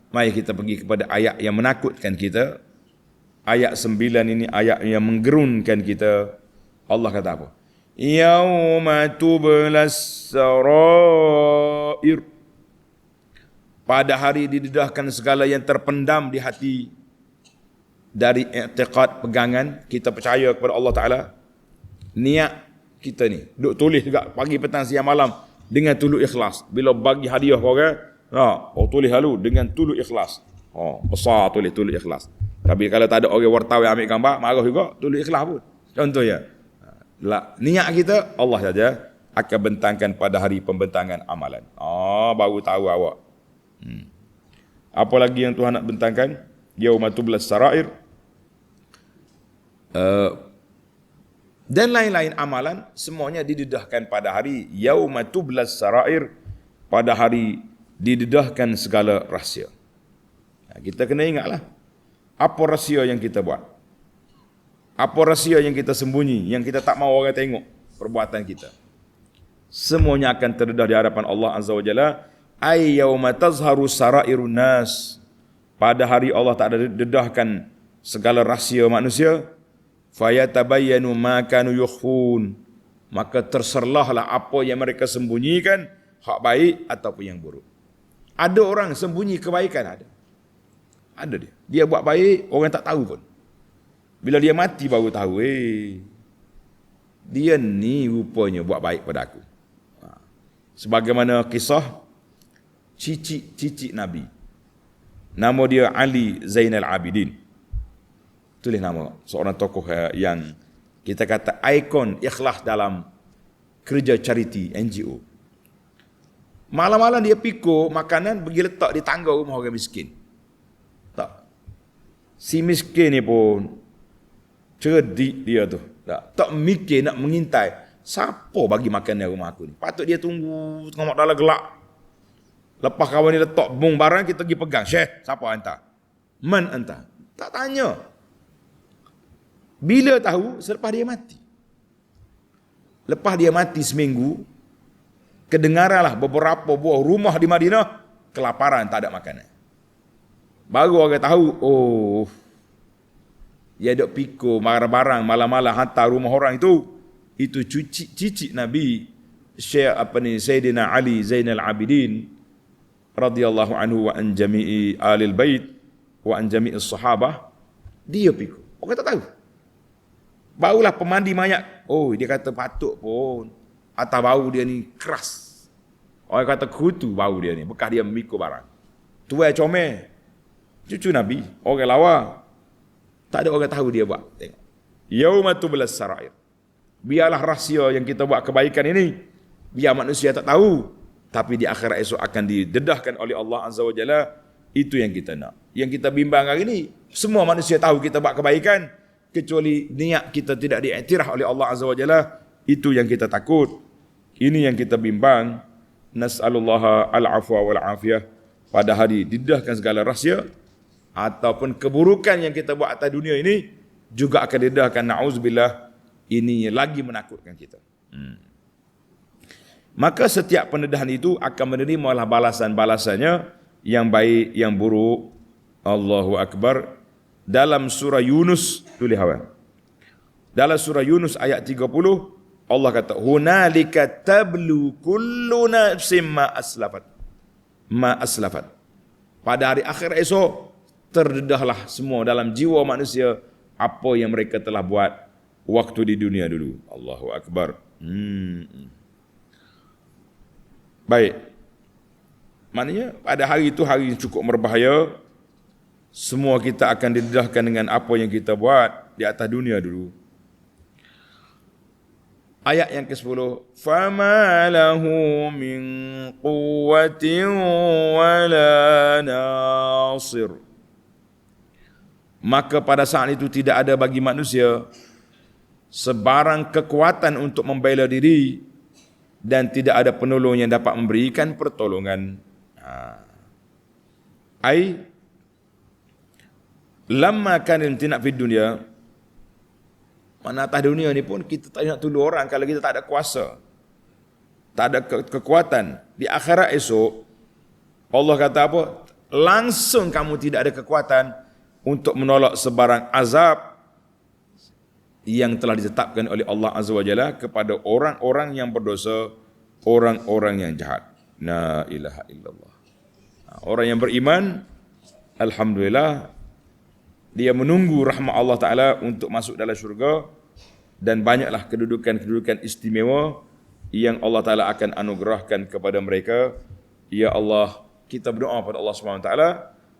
A: Mari kita pergi kepada ayat yang menakutkan kita. Ayat 9 ini ayat yang menggerunkan kita. Allah kata apa? Yauma tublas sarair. Pada hari didedahkan segala yang terpendam di hati. Dari i'tiqad, pegangan, kita percaya kepada Allah Ta'ala. Niat kita ni, duk tulis juga pagi, petang, siang, malam dengan tulus ikhlas. Bila bagi hadiah orang, tulis lalu dengan tulus ikhlas. Besar tulis ikhlas. Tapi kalau tak ada orang wartawan ambil gambar, marah juga, tulis ikhlas pun. Contohnya, niat kita, Allah saja akan bentangkan pada hari pembentangan amalan. Baru tahu awak. Apa lagi yang Tuhan nak bentangkan? Yauma tublas sarair. Dan lain-lain amalan, semuanya didedahkan pada hari yauma tublas sarair, pada hari didedahkan segala rahsia. Kita kena ingatlah, apa rahsia yang kita buat? Apa rahsia yang kita sembunyi, yang kita tak mahu orang tengok perbuatan kita? Semuanya akan terdedah di hadapan Allah Azza wa Jalla. Ay yauma tazharu sarairun nas. Pada hari Allah tak ada dedahkan segala rahsia manusia. Fayatabayyanu ma kanu yukhfun. Maka terserlahlah apa yang mereka sembunyikan, hak baik ataupun yang buruk. Ada orang sembunyi kebaikan, ada dia. Dia buat baik, orang tak tahu pun. Bila dia mati baru tahu, dia ni rupanya buat baik pada aku. Sebagaimana kisah cicit Nabi. Nama dia Ali Zainal Abidin. Tulis nama seorang tokoh yang kita kata ikon ikhlas dalam kerja charity NGO. Malam-malam dia pikul makanan pergi letak di tangga rumah orang miskin. Tak. Si miskin ni pun cerdik dia tu. Tak mikir nak mengintai. Siapa bagi makan di rumah aku ni? Patut dia tunggu tengah mak dalam gelap. Lepas kawan ni letak bung barang, kita pergi pegang. Syekh, siapa hantar? Man hantar? Tak tanya. Bila tahu? Selepas dia mati. Lepas dia mati seminggu, kedengaranlah beberapa buah rumah di Madinah kelaparan, tak ada makanan. Baru orang tahu, dia duk pikul barang-barang malam-malam hantar rumah orang itu cicit Nabi Sayyidina Ali Zainal Abidin radhiyallahu anhu wa an jami'i alil bait wa an jami'is sahabah, dia pikir. Orang tak tahu. Barulah pemandi mayat. Oh, dia kata patut pun. Atas bau dia ni keras. Orang kata kutu bau dia ni. Bekas dia memikul barang. Tuai comel. Cucu Nabi. Orang lawa. Tak ada orang tahu dia buat. Tengok. Yaumatu belas sarair. Biarlah rahsia yang kita buat kebaikan ini. Biar manusia tak tahu. Tapi di akhirat esok akan didedahkan oleh Allah Azza wa Jalla. Itu yang kita nak. Yang kita bimbang hari ini. Semua manusia tahu kita buat kebaikan. Kecuali niat kita tidak diiktiraf oleh Allah Azza wa Jalla. Itu yang kita takut. Ini yang kita bimbang. Nas'alullaha al-afwa wal-afiyah. Pada hari didedahkan segala rahsia. Ataupun keburukan yang kita buat atas dunia ini. Juga akan didedahkan. Na'udzubillah. Ini lagi menakutkan kita. Maka setiap pendedahan itu akan menerima balasan-balasannya yang baik, yang buruk. Allahu Akbar. Dalam surah Yunus, tulis awal. Dalam surah Yunus ayat 30, Allah kata, hunalika tablu kullu nafsin ma aslafat. Ma aslafat. Pada hari akhir esok, terdedahlah semua dalam jiwa manusia apa yang mereka telah buat waktu di dunia dulu. Allahu Akbar. Baik. Maknanya pada hari itu hari yang cukup berbahaya. Semua kita akan didedahkan dengan apa yang kita buat di atas dunia dulu. Ayat yang ke-10. فَمَا لَهُ مِنْ قُوَّةٍ وَلَا نَاصِرٍ. Maka pada saat itu tidak ada bagi manusia sebarang kekuatan untuk membela diri dan tidak ada penolong yang dapat memberikan pertolongan. Lamma kan imtina' fid dunya. Mana atas dunia ni pun kita tak nak tolong orang kalau kita tak ada kuasa. Tak ada kekuatan. Di akhirat esok Allah kata apa? Langsung kamu tidak ada kekuatan untuk menolak sebarang azab yang telah ditetapkan oleh Allah Azza wa Jalla kepada orang-orang yang berdosa, orang-orang yang jahat. La ilaha illallah. Orang yang beriman, alhamdulillah, dia menunggu rahmat Allah Ta'ala untuk masuk dalam syurga, dan banyaklah kedudukan-kedudukan istimewa yang Allah Ta'ala akan anugerahkan kepada mereka. Ya Allah, kita berdoa pada Allah SWT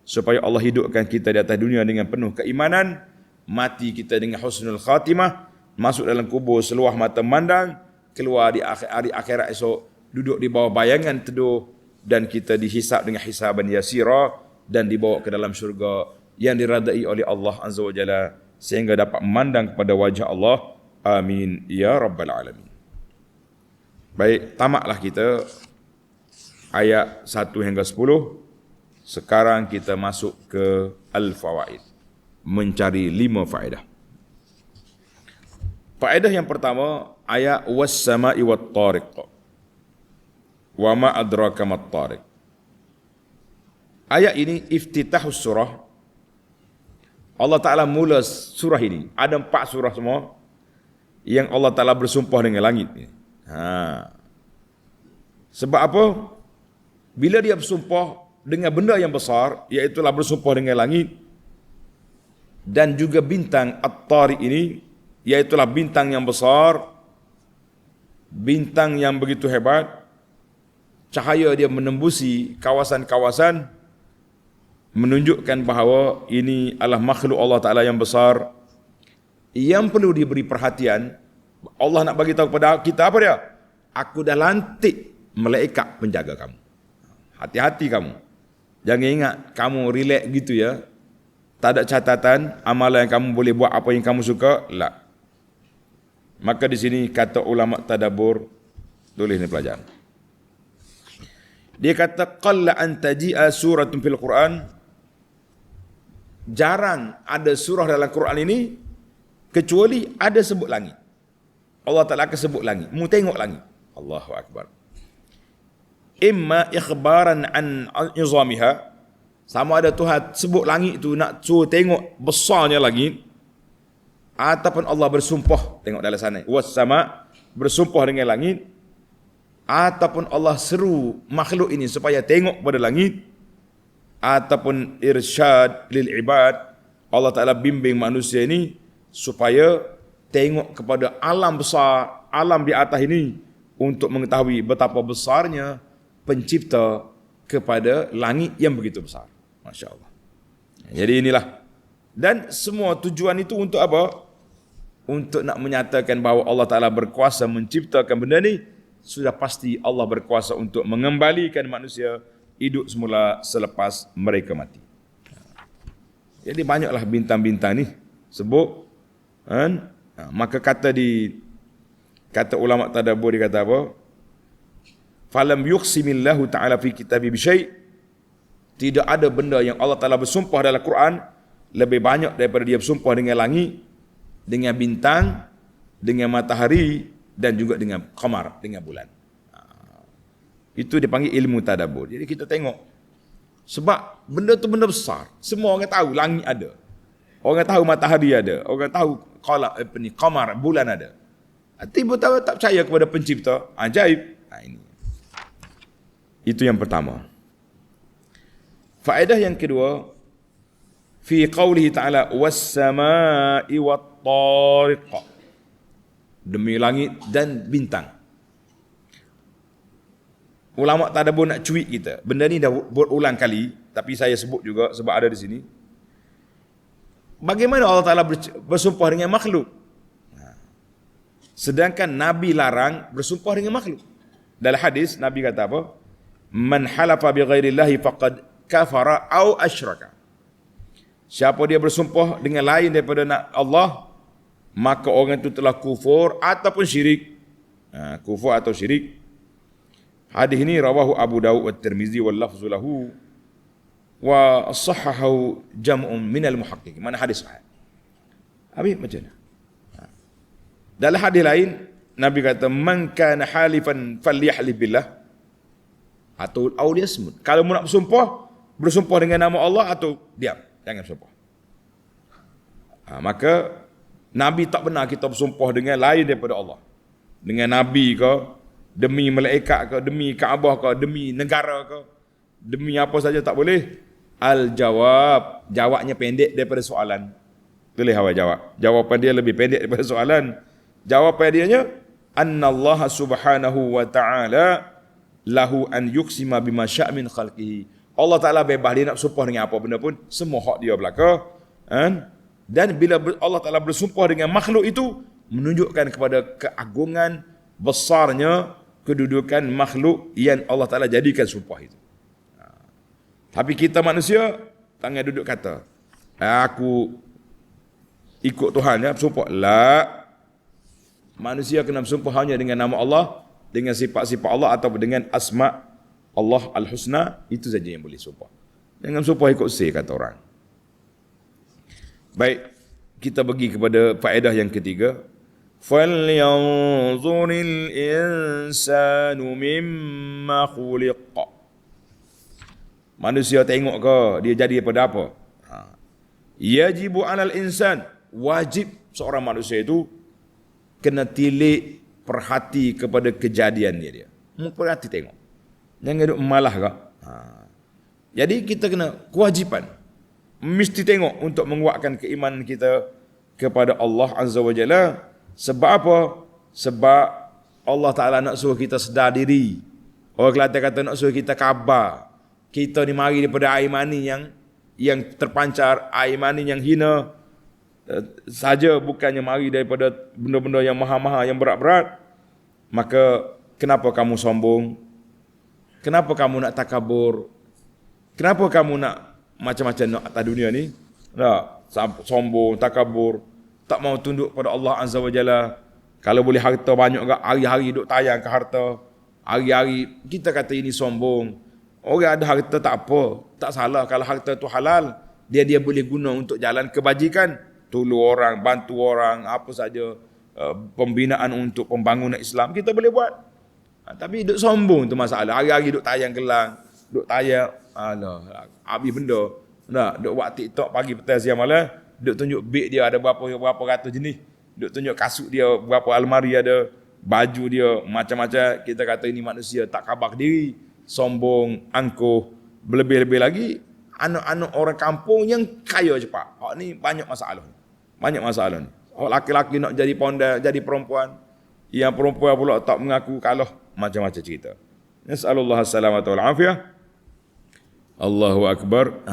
A: supaya Allah hidupkan kita di atas dunia dengan penuh keimanan, mati kita dengan husnul khatimah, masuk dalam kubur seluah mata memandang, keluar di hari akhirat esok, duduk di bawah bayangan teduh, dan kita dihisab dengan hisaban yasira, dan dibawa ke dalam syurga yang diradai oleh Allah Azza wa Jalla, sehingga dapat memandang kepada wajah Allah. Amin ya rabbal alamin. Baik, tamatlah kita ayat 1 hingga 10. Sekarang kita masuk ke al-fawaid, mencari 5 faedah. Faedah yang pertama, ayat was-sama'i wat-tariq. Wa ma adraka mat-tariq. Ayat ini iftitahus surah. Allah Ta'ala mula surah ini. Ada 4 surah semua yang Allah Ta'ala bersumpah dengan langit. Sebab apa? Bila dia bersumpah dengan benda yang besar, iaitulah bersumpah dengan langit dan juga bintang At-Tariq ini, iaitulah bintang yang besar, bintang yang begitu hebat, cahaya dia menembusi kawasan-kawasan, menunjukkan bahawa ini adalah makhluk Allah Ta'ala yang besar, yang perlu diberi perhatian. Allah nak bagi tahu kepada kita apa dia? Aku dah lantik malaikat penjaga kamu. Hati-hati kamu. Jangan ingat kamu relax gitu ya. Tak ada catatan amalan yang kamu boleh buat apa yang kamu suka. La. Maka di sini kata ulama tadabbur, tulis ni pelajaran. Dia kata qalla an taji'a suratun fil Quran. Jarang ada surah dalam Quran ini kecuali ada sebut langit. Allah Ta'ala akan sebut langit. Mu tengok langit. Allahu Akbar. Imma ikhbaran an izamiha. Sama ada Tuhan sebut langit itu nak suruh tengok besarnya langit, ataupun Allah bersumpah, tengok dalam sana, was-sama, bersumpah dengan langit, ataupun Allah seru makhluk ini supaya tengok pada langit. ataupun irsyad lil ibad. Allah Ta'ala bimbing manusia ini supaya tengok kepada alam besar, alam di atas ini, untuk mengetahui betapa besarnya pencipta kepada langit yang begitu besar. Masya Allah. Jadi inilah. Dan semua tujuan itu untuk apa? Untuk nak menyatakan bahawa Allah Ta'ala berkuasa menciptakan benda ni. Sudah pasti Allah berkuasa untuk mengembalikan manusia hidup semula selepas mereka mati. Jadi banyaklah bintang-bintang ni sebut kan? Maka kata ulama tadabbur, dia kata apa? Falam yuqsimillahu ta'ala fi kitabi bisyai'. Tidak ada benda yang Allah Ta'ala bersumpah dalam Quran lebih banyak daripada dia bersumpah dengan langit, dengan bintang, dengan matahari dan juga dengan qamar, dengan bulan. Itu dipanggil ilmu tadabbur. Jadi kita tengok, sebab benda tu benda besar. Semua orang tahu langit ada. Orang tahu matahari ada. Orang tahu qamar, bulan ada. Tiba-tiba tak percaya kepada pencipta. Ajaib. Ini. Itu yang pertama. Faedah yang kedua, fi qawlihi ta'ala was-sama'i wat-tariq. Demi langit dan bintang. Ulama tadabbur nak cuit kita. Benda ni dah berulang kali, tapi saya sebut juga sebab ada di sini. Bagaimana Allah Ta'ala bersumpah dengan makhluk? Sedangkan Nabi larang bersumpah dengan makhluk. Dalam hadis, Nabi kata apa? Man halafa bi ghairillahi faqad kafara au asyraka. Siapa dia bersumpah dengan lain daripada Allah, maka orang itu telah kufur ataupun syirik. Kufur atau syirik. Hadis ini rawahu Abu Dawud wa Tirmizi wal lafzu lahu wa sahahahu jam'un minal muhaqqiqin. Mana hadis sahih? Habis macam mana? Dalam hadis lain Nabi kata man kana halifan falyahlif billah atau liyasmut. Kalau nak bersumpah dengan nama Allah atau diam, jangan bersumpah. Maka Nabi tak benar kita bersumpah dengan lain daripada Allah. Dengan Nabi ke, demi malaikat ke, demi Kaabah ke, demi negara ke, demi apa saja tak boleh. Al-jawab, jawabnya pendek daripada soalan. Boleh awak jawab. Jawapan dia lebih pendek daripada soalan. Jawapan dianya, annallaha subhanahu wa ta'ala lahu an yuqsima bima sya' min khalqihi. Allah Ta'ala bebas dia nak bersumpah dengan apa benda pun, semua hak dia belaka. Dan bila Allah Ta'ala bersumpah dengan makhluk itu, menunjukkan kepada keagungan, besarnya kedudukan makhluk yang Allah Ta'ala jadikan sumpah itu. Tapi kita manusia, tangan duduk kata, aku ikut Tuhan ya, bersumpah. La. Manusia kena bersumpah hanya dengan nama Allah, dengan sifat-sifat Allah atau dengan asma' Allah al-husna, itu saja yang boleh sumpah. Jangan sumpah ikut kata orang. Baik, kita pergi kepada faedah yang ketiga. فَلْيَنْظُرِ الْإِنسَانُ مِمَّا خُلِقَ. Manusia tengok ke dia jadi daripada apa? Yajibu 'alal insan, wajib seorang manusia itu kena tilik perhati kepada kejadian dia. Perhati tengok. Jangan duduk malah ke? Jadi kita kena kewajipan mesti tengok untuk menguatkan keimanan kita kepada Allah Azza wa Jalla. Sebab apa? Sebab Allah Ta'ala nak suruh kita sedar diri. Orang Kelantan kata nak suruh kita khabar. Kita ni mari daripada air mani yang terpancar, air mani yang hina saja, bukannya mari daripada benda-benda yang maha-maha, yang berat-berat. Maka kenapa kamu sombong? Kenapa kamu nak takabur? Kenapa kamu nak macam-macam nak atas dunia ni? Nak sombong, takabur, tak mau tunduk pada Allah Azza wa Jalla. Kalau boleh harta banyak ke, hari-hari duk tayang ke harta. Hari-hari kita kata ini sombong. Orang ada harta tak apa, tak salah. Kalau harta tu halal, dia boleh guna untuk jalan kebajikan, tolong orang, bantu orang, apa saja, pembinaan untuk pembangunan Islam kita boleh buat. Tapi duk sombong tu masalah. Hari-hari duk tayang gelang, duk tayang, alah, habis benda. Nak duk buat TikTok pagi petang siang malam, duk tunjuk beg dia ada berapa ratus jenis, duk tunjuk kasut dia berapa almari ada, baju dia macam-macam. Kita kata ini manusia tak khabar diri, sombong, angkuh, berlebih-lebih lagi. anak-anak orang kampung yang kaya cepat. Hak ni banyak masalah. Banyak masalah ni. Hak laki-laki nak jadi ponda, jadi perempuan. Yang perempuan pula tak mengaku kalah. Macam-macam cerita. Nas'alullah as-salamata wal afiyah. Allahu Akbar.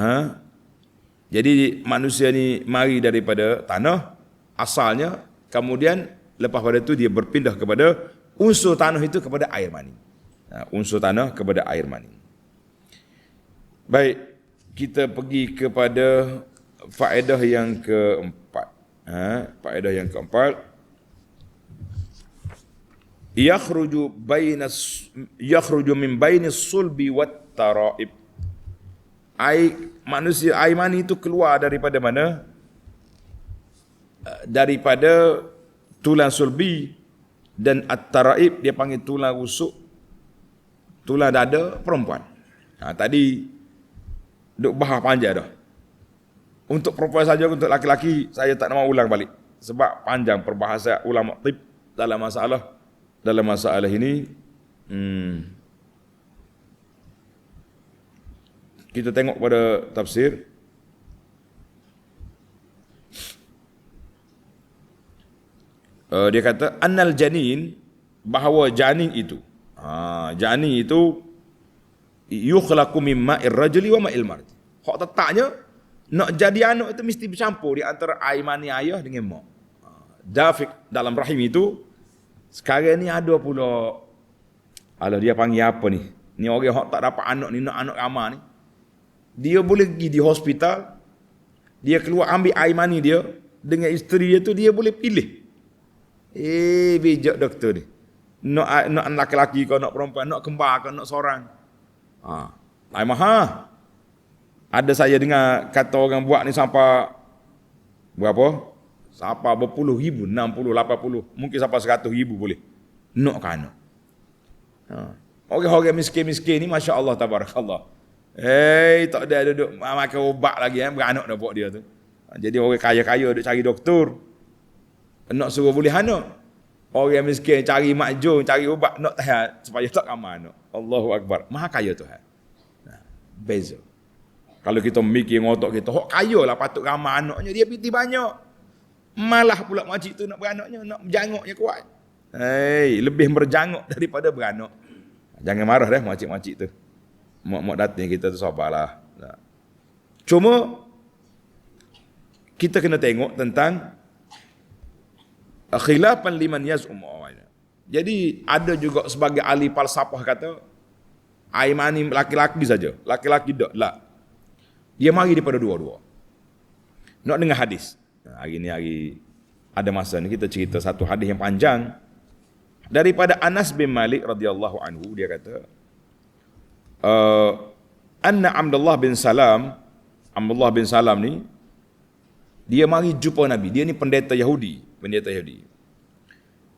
A: Jadi manusia ni mari daripada tanah asalnya, kemudian lepas pada itu dia berpindah kepada unsur tanah itu kepada air mani. Unsur tanah kepada air mani. Baik, kita pergi kepada faedah yang keempat. Faedah yang keempat. Yakhruju min bainis sulbi wat taraib. Manusia air mani itu keluar daripada mana? Daripada tulang sulbi dan at-taraib, dia panggil tulang rusuk, tulang dada perempuan. Tadi duk bahas panjang dah. Untuk perempuan saja, untuk laki-laki saya tak nak ulang balik sebab panjang perbahasan ulama tib dalam masalah ini. Kita tengok pada tafsir. Dia kata annal janin, bahawa janin itu yukhlaqu min ma'ir rajuli wa ma'il mar'ati. Hak tetaknya nak jadi anak itu mesti bercampur di antara air mani ayah dengan mak. Dafiq dalam rahim itu sekarang ni ada pula, dia panggil apa ni? Ni orang hak tak dapat anak ni, nak anak ramai ni. Dia boleh pergi di hospital, dia keluar ambil air mani dia dengan isteri dia tu, dia boleh pilih. Bijak doktor ni. Nak laki-laki kau, nak perempuan, nak kembar kau, nak seorang. Lain mahal. Ada saya dengar kata orang buat ni sampai berapa? Sampai berpuluh ribu, 60, 80, mungkin sampai 100 ribu boleh. Nak ke anak. Orang-orang miskin-miskin ni, Masya Allah, tabarakallah. Tak ada duduk makan ubat lagi, beranak dah buat dia tu. Jadi orang kaya-kaya duduk cari doktor. Nak suruh boleh anak. Orang miskin cari makjun, cari ubat, nak tahan supaya tak ramai anak. Allahu Akbar. Maha kaya Tuhan. Beza. Kalau kita mikir ngotok kita, kaya lah patut ramai anaknya, dia piti banyak. Malah pula makcik tu nak beranaknya, nak berjanguknya kuat. Lebih berjanguk daripada beranak. Jangan marah dah makcik-makcik tu. Mak datang kita tu sabarlah. Cuma kita kena tengok tentang khilafan liman yaz'um. Jadi ada juga sebagai ahli falsafah kata air mani laki-laki saja, laki-laki tak. Dia mari daripada dua-dua. Nak dengar hadis. Hari ni hari ada masa ni kita cerita satu hadis yang panjang daripada Anas bin Malik radhiyallahu anhu. Dia kata anna Abdullah bin Salam ni dia mari jumpa Nabi. Dia ni pendeta Yahudi.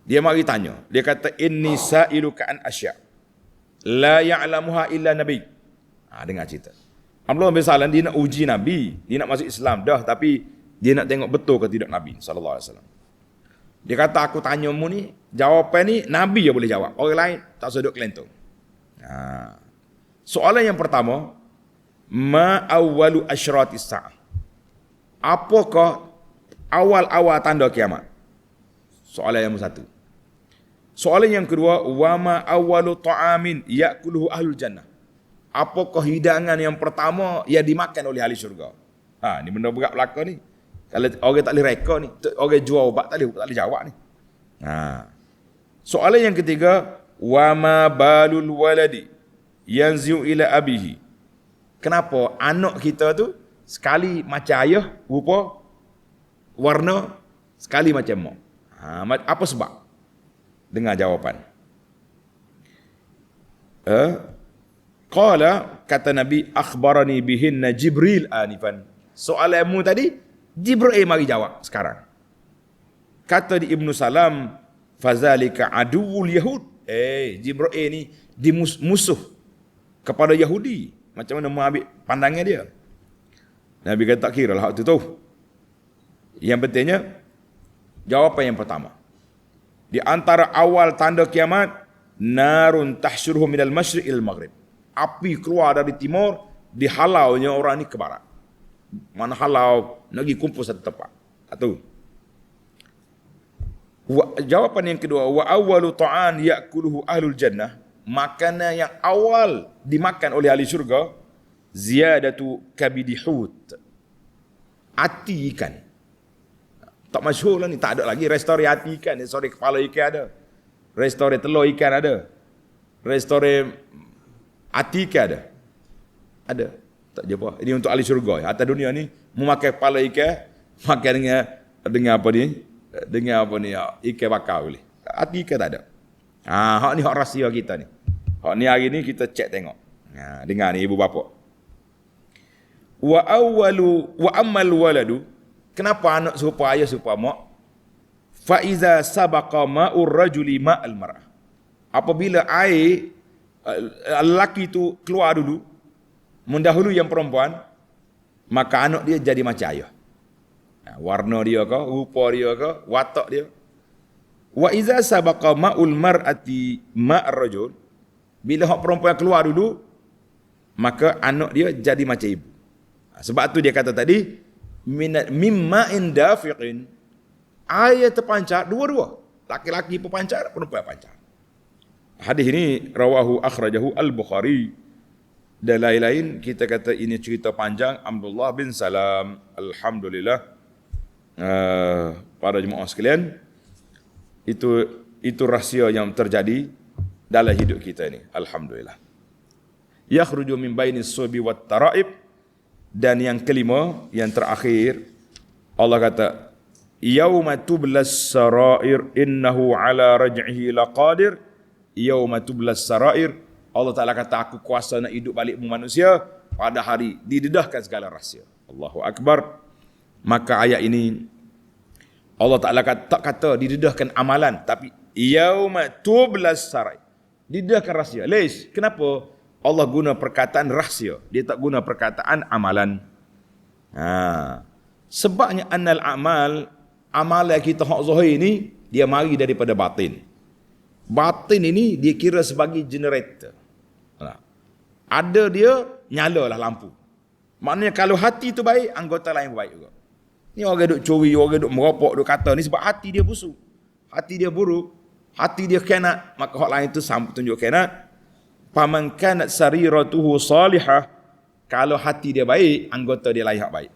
A: Dia mari tanya. Dia kata inni sa'iluka an asya la ya'lamuha illa nabi. Dengar cerita. Abdullah bin Salam dia nak uji Nabi, dia nak masuk Islam dah, tapi dia nak tengok betul ke tidak Nabi sallallahu alaihi wasallam. Dia kata aku tanya mu ni, jawapan ni Nabi je boleh jawab. Orang lain tak sedut kelentung. Soalan yang pertama, ma awwalu asyratis sa'ah? Apakah awal-awal tanda kiamat? Soalan yang satu. Soalan yang kedua, wa ma awwalu ta'amin ya'kuluhu ahlul jannah? Apakah hidangan yang pertama yang dimakan oleh ahli syurga? Ni benda berat belaka ni. Kalau orang tak boleh reka ni, orang jual ubat tak boleh jawab ni. Soalan yang ketiga, wa ma balul waladi yanzi'u ila abihi? Kenapa anak kita tu sekali macam ayah rupa, warna, sekali macam mak? Apa sebab? Dengar jawapan. Qala, kata Nabi, akhbarani bihinna Jibril anifan. Soalanmu tadi Jibril mari jawab sekarang. Kata di Ibnu Salam, fazalika aduwul yahud. Jibril ni musuh kepada Yahudi. Macam mana mengambil pandangan dia? Nabi kata tak kira lah hak tu tahu. Yang pentingnya jawapan yang pertama. Di antara awal tanda kiamat, narun tahsyuruhum minal masyriq il maghrib. Api keluar dari timur dihalaunya orang ni ke barat. Mana halau nak pergi kumpul satu tempat. Satu. Jawapan yang kedua, wa awwalu ta'an ya'kuluhu ahlul jannah, makanan yang awal dimakan oleh ahli syurga, ziyadatu kabidi hut, hati ikan. Tak masyhur lah ni, tak ada lagi restoran hati ikan, restoran kepala ikan ada, restoran telur ikan ada, restoran hati ikan ada. Ada. Tak jumpa. Ini untuk ahli syurga. Atas dunia ni memakai kepala ikan, makan dengan apa ni? Dengan apa ni? Ikan bakar boleh. Hati ikan tak ada. Hak ni hak rahsia kita ni. Hak ni hari ni kita cek tengok. Dengar ni ibu bapa. Wa ammal waladu, kenapa anak serupa ayah serupa mak? Fa iza sabaqa ma'ur rajuli ma'al mar'ah. Apabila air lelaki tu keluar dulu, mendahului yang perempuan, maka anak dia jadi macam ayah. Warna dia ke, rupa dia ke, watak dia. Wa iza sabaqa ma'ul mar'ati ma'ar rajul, bila hak perempuan keluar dulu, maka anak dia jadi macam ibu. Sebab tu dia kata tadi, mimma indafiqin, air terpancar dua-dua. Laki-laki berpancar, perempuan pancar. Hadis ini rawahu akhrajahu al-Bukhari. Dan lain-lain kita kata ini cerita panjang Abdullah bin Salam. Alhamdulillah. Para jemaah sekalian, itu rahsia yang terjadi dalam hidup kita ini. Alhamdulillah. Yakhruju min bainis subi wat taraib. Dan yang kelima, yang terakhir, Allah kata, yauma tublas sarair innahu ala raj'ihi laqadir. Yauma tublas sarair, Allah Ta'ala kata, aku kuasa nak hidup balik manusia pada hari didedahkan segala rahsia. Allahu Akbar. Maka ayat ini Allah Ta'ala tak kata didedahkan amalan, tapi yauma tublas sarair, didedahkan rahsia. Leis, kenapa Allah guna perkataan rahsia, dia tak guna perkataan amalan? Sebabnya annal amal, amalan kita hak zahir ni, dia mari daripada batin. Batin ini dia kira sebagai generator. Ada dia, nyalalah lampu. Maknanya kalau hati tu baik, anggota lain baik juga. Ni orang duk curi, orang duk merokok, duk kata ni sebab hati dia busuk. Hati dia buruk, hati dia khianat, maka hak lain tu sambut tunjuk khianat. Faman kanat sariratuhu salihah, kalau hati dia baik, anggota dia lain hak baik.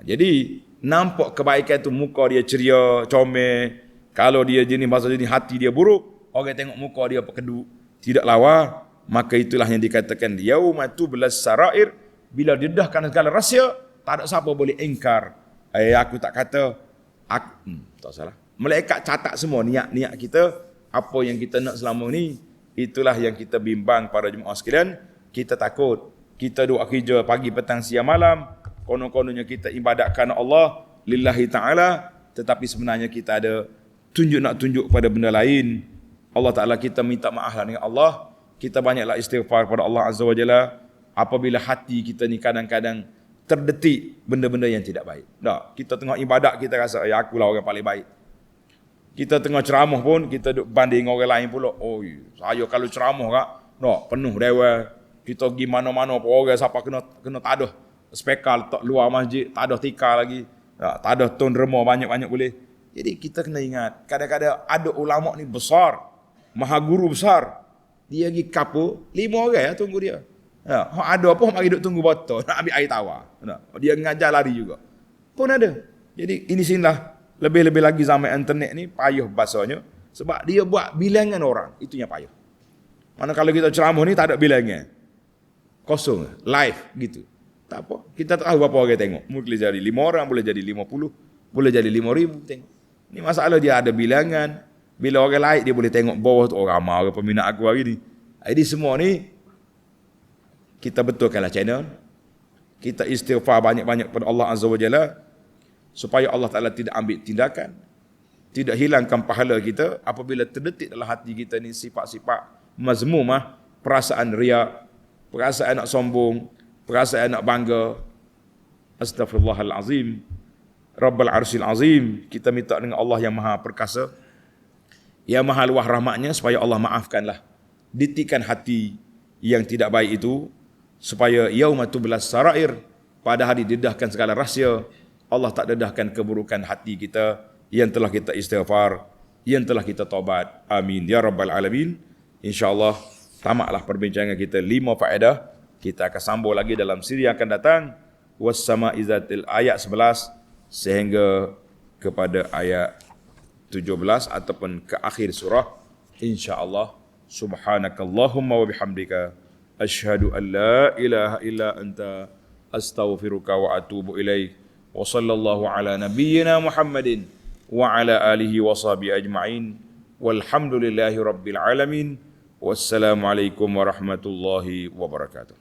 A: Jadi nampak kebaikan tu, muka dia ceria, comel. Kalau dia jenis bahasa jenis hati dia buruk, orang tengok muka dia pekeduk, tidak lawa, maka itulah yang dikatakan yauma tublas sarair, bila didedahkan segala rahsia, tak ada siapa boleh ingkar. Aku tak kata, tak salah. Malaikat catat semua niat-niat kita, apa yang kita nak selama ni. Itulah yang kita bimbang para jemaah sekalian. Kita takut, kita duk kerja pagi, petang, siang, malam, konon-kononnya kita ibadatkan Allah lillahi ta'ala, tetapi sebenarnya kita ada nak tunjuk pada benda lain. Allah Ta'ala, kita minta maaflah dengan Allah, kita banyaklah istighfar pada Allah Azza wa Jalla apabila hati kita ni kadang-kadang terdetik benda-benda yang tidak baik. Tak, kita tengah ibadat, kita rasa akulah orang paling baik. Kita tengah ceramah pun, kita duk banding orang lain pula. Saya kalau ceramah kak, penuh dewa. Kita pergi mana-mana pun orang siapa kena tadah spekal tak luar masjid, tadah tikar lagi. Tadah tun rema banyak-banyak boleh. Jadi kita kena ingat, kadang-kadang ada ulama ni besar, maha guru besar. Dia pergi kapur, 5 orang tunggu dia. Ada apa mari duk tunggu botol, nak ambil air tawar. Dia ngajar lari juga. Pun ada. Jadi ini sinilah. Lebih-lebih lagi zaman internet ni payah bahasanya, sebab dia buat bilangan orang, itunya payah. Mana kalau kita ceramah ni tak ada bilangan, kosong, live gitu. Tak apa, kita tahu berapa orang tengok. Boleh jadi 5 orang, boleh jadi 50, boleh jadi 5,000 tengok. Ni masalah dia ada bilangan. Bila orang like dia boleh tengok bawah tu, ramai orang peminat aku hari ni. Jadi semua ni kita betulkanlah channel. Kita istighfar banyak-banyak kepada Allah Azza wa Jalla, supaya Allah Ta'ala tidak ambil tindakan, tidak hilangkan pahala kita apabila terdetik dalam hati kita ni sifat-sifat mazmumah, perasaan riak, perasaan nak sombong, perasaan nak bangga. Astaghfirullahalazim, Rabbal Arsyil Azim. Kita minta dengan Allah yang maha perkasa, yang maha luah rahmatnya, supaya Allah maafkanlah ditikan hati yang tidak baik itu, supaya yaumatublas sarair, pada hari dedahkan segala rahsia, Allah tak dedahkan keburukan hati kita yang telah kita istighfar, yang telah kita taubat. Amin ya rabbal alamin. InsyaAllah tamatlah perbincangan kita 5 faedah. Kita akan sambung lagi dalam siri yang akan datang. Was-sama'i zatil, ayat 11 sehingga kepada ayat 17 ataupun ke akhir surah. InsyaAllah. Subhanakallahumma wa bihamdika asyhadu an la ilaha illa anta astaghfiruka wa atubu ilaik. Wa sallallahu ala nabiyyina Muhammadin wa ala alihi wa sahbihi ajma'in. Walhamdulillahi rabbil alamin. Wassalamualaikum warahmatullahi wabarakatuh.